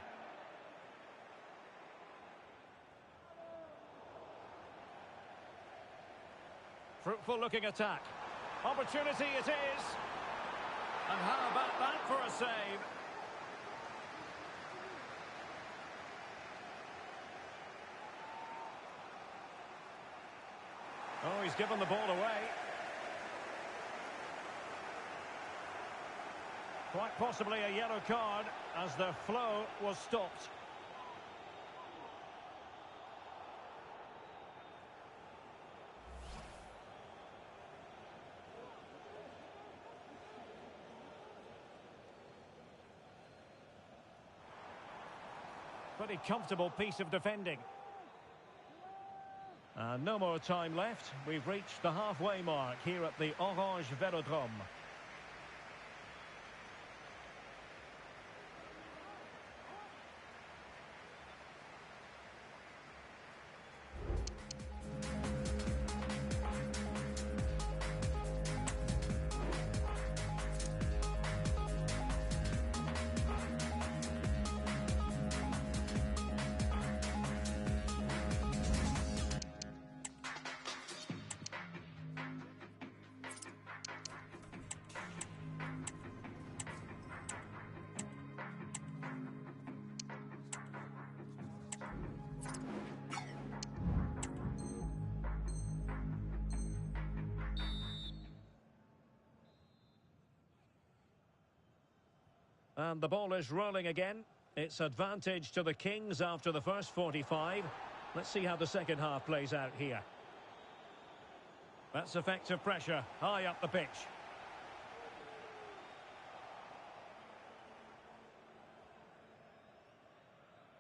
Fruitful looking attack. Opportunity it is. And how about that for a save? Oh, he's given the ball away. Quite possibly a yellow card as the flow was stopped. Pretty comfortable piece of defending. No more time left. We've reached the halfway mark here at the Orange Velodrome. And the ball is rolling again. It's advantage to the Kings after the first 45. Let's see how the second half plays out here. That's effective pressure high up the pitch.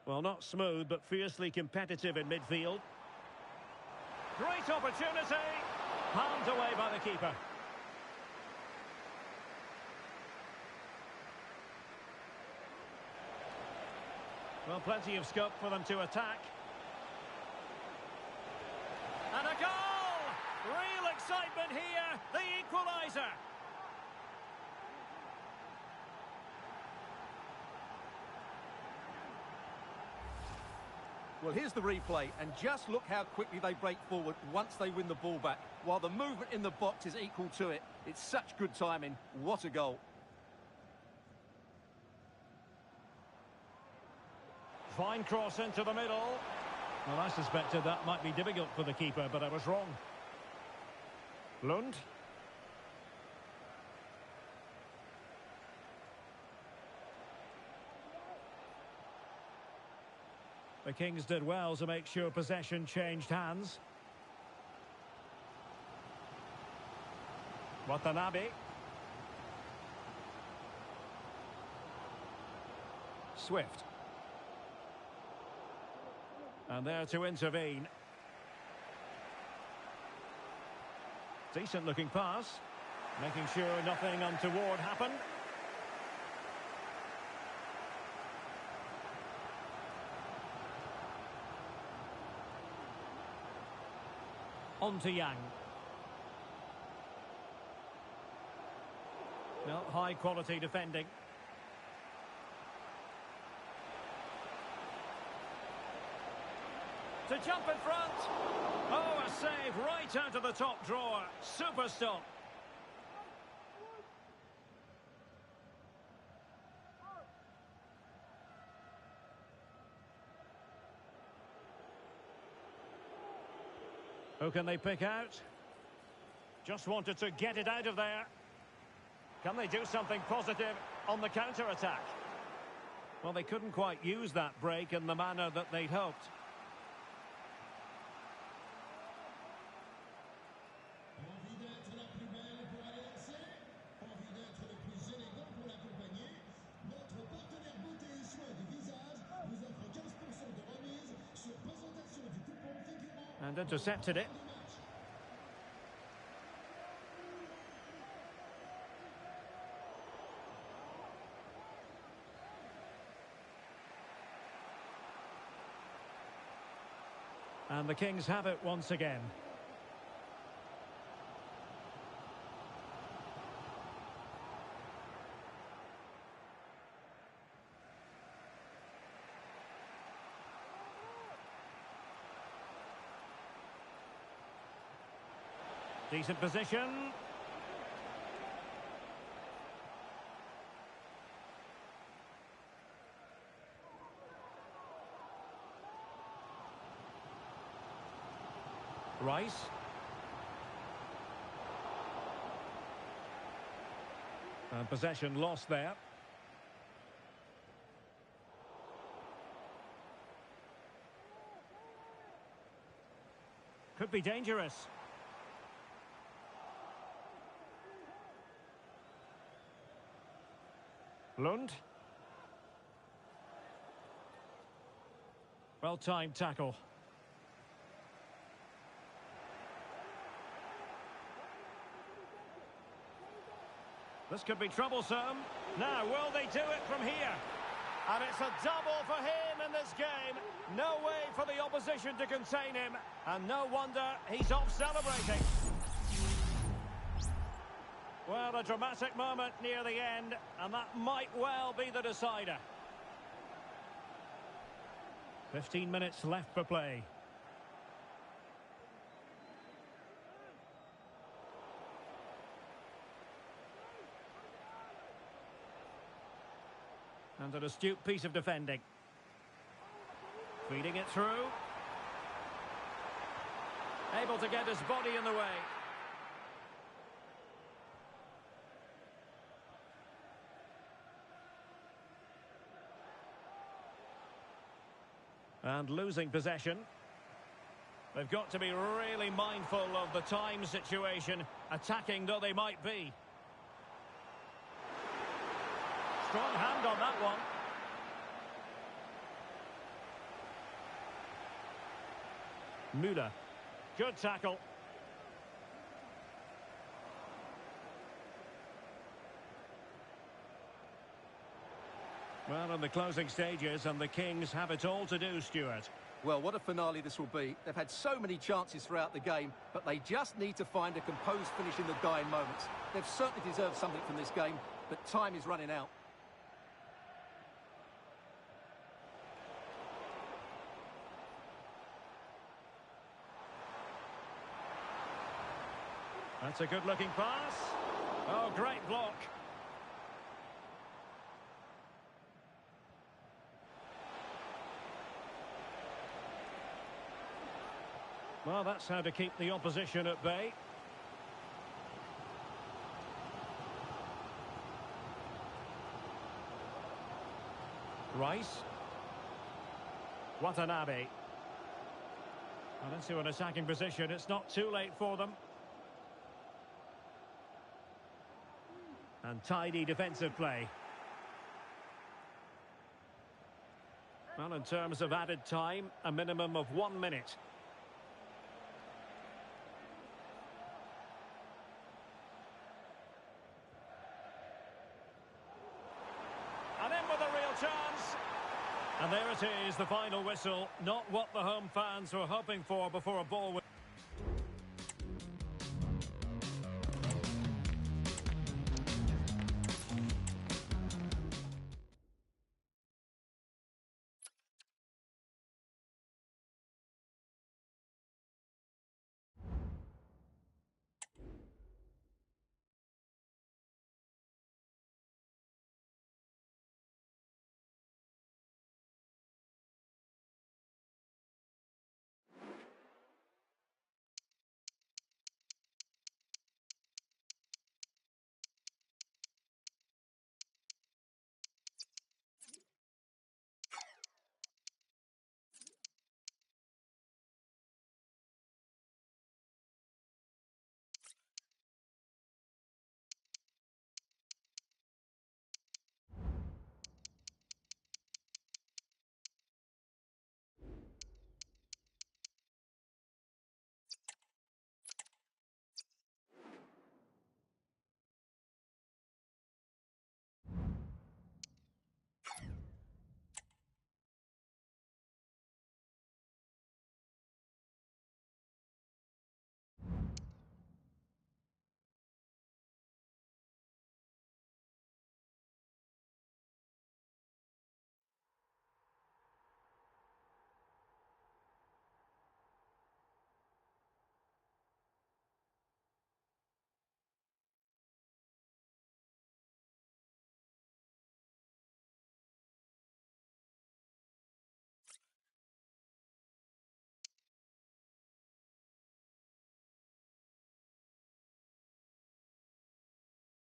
Well, not smooth, but fiercely competitive in midfield. Great opportunity. Palmed away by the keeper. Well, plenty of scope for them to attack. And a goal! Real excitement here, the equaliser. Well, here's the replay, and just look how quickly they break forward once they win the ball back, while the movement in the box is equal to it. It's such good timing. What a goal. Fine cross into the middle. Well, I suspected that might be difficult for the keeper, but I was wrong. Lund. The Kings did well to make sure possession changed hands. Watanabe. Swift. And there to intervene. Decent looking pass. Making sure nothing untoward happened. On to Yang. Well, high quality defending. To jump in front. Oh, a save right out of the top drawer. Super stop. Who can they pick out? Just wanted to get it out of there. Can they do something positive on the counter-attack? Well, they couldn't quite use that break in the manner that they'd hoped. Envie d'être la plus belle pour aller lancer, envie d'être le plus élégant pour l'accompagner. Notre partenaire beauté et soins du visage vous offre 15% de remise sur présentation du coupon figurant. And intercepted it. And the Kings have it once again. Decent position. Rice. And possession lost there. Could be dangerous. Lund. Well-timed tackle. This could be troublesome. Now, will they do it from here? And it's a double for him in this game. No way for the opposition to contain him. And no wonder he's off celebrating. Well, a dramatic moment near the end, and that might well be the decider. 15 minutes left for play. And an astute piece of defending. Feeding it through. Able to get his body in the way. And losing possession. They've got to be really mindful of the time situation, attacking though they might be. Strong hand on that one. Müller. Good tackle. Well, in the closing stages, and the Kings have it all to do, Stuart. Well, what a finale this will be. They've had so many chances throughout the game, but they just need to find a composed finish in the dying moments. They've certainly deserved something from this game, but time is running out. That's a good-looking pass. Oh, great block. Well, that's how to keep the opposition at bay. Rice. Watanabe. And into an attacking position. It's not too late for them. And tidy defensive play. Well, in terms of added time, a minimum of 1 minute. And in with a real chance. And there it is, the final whistle. Not what the home fans were hoping for before a ball.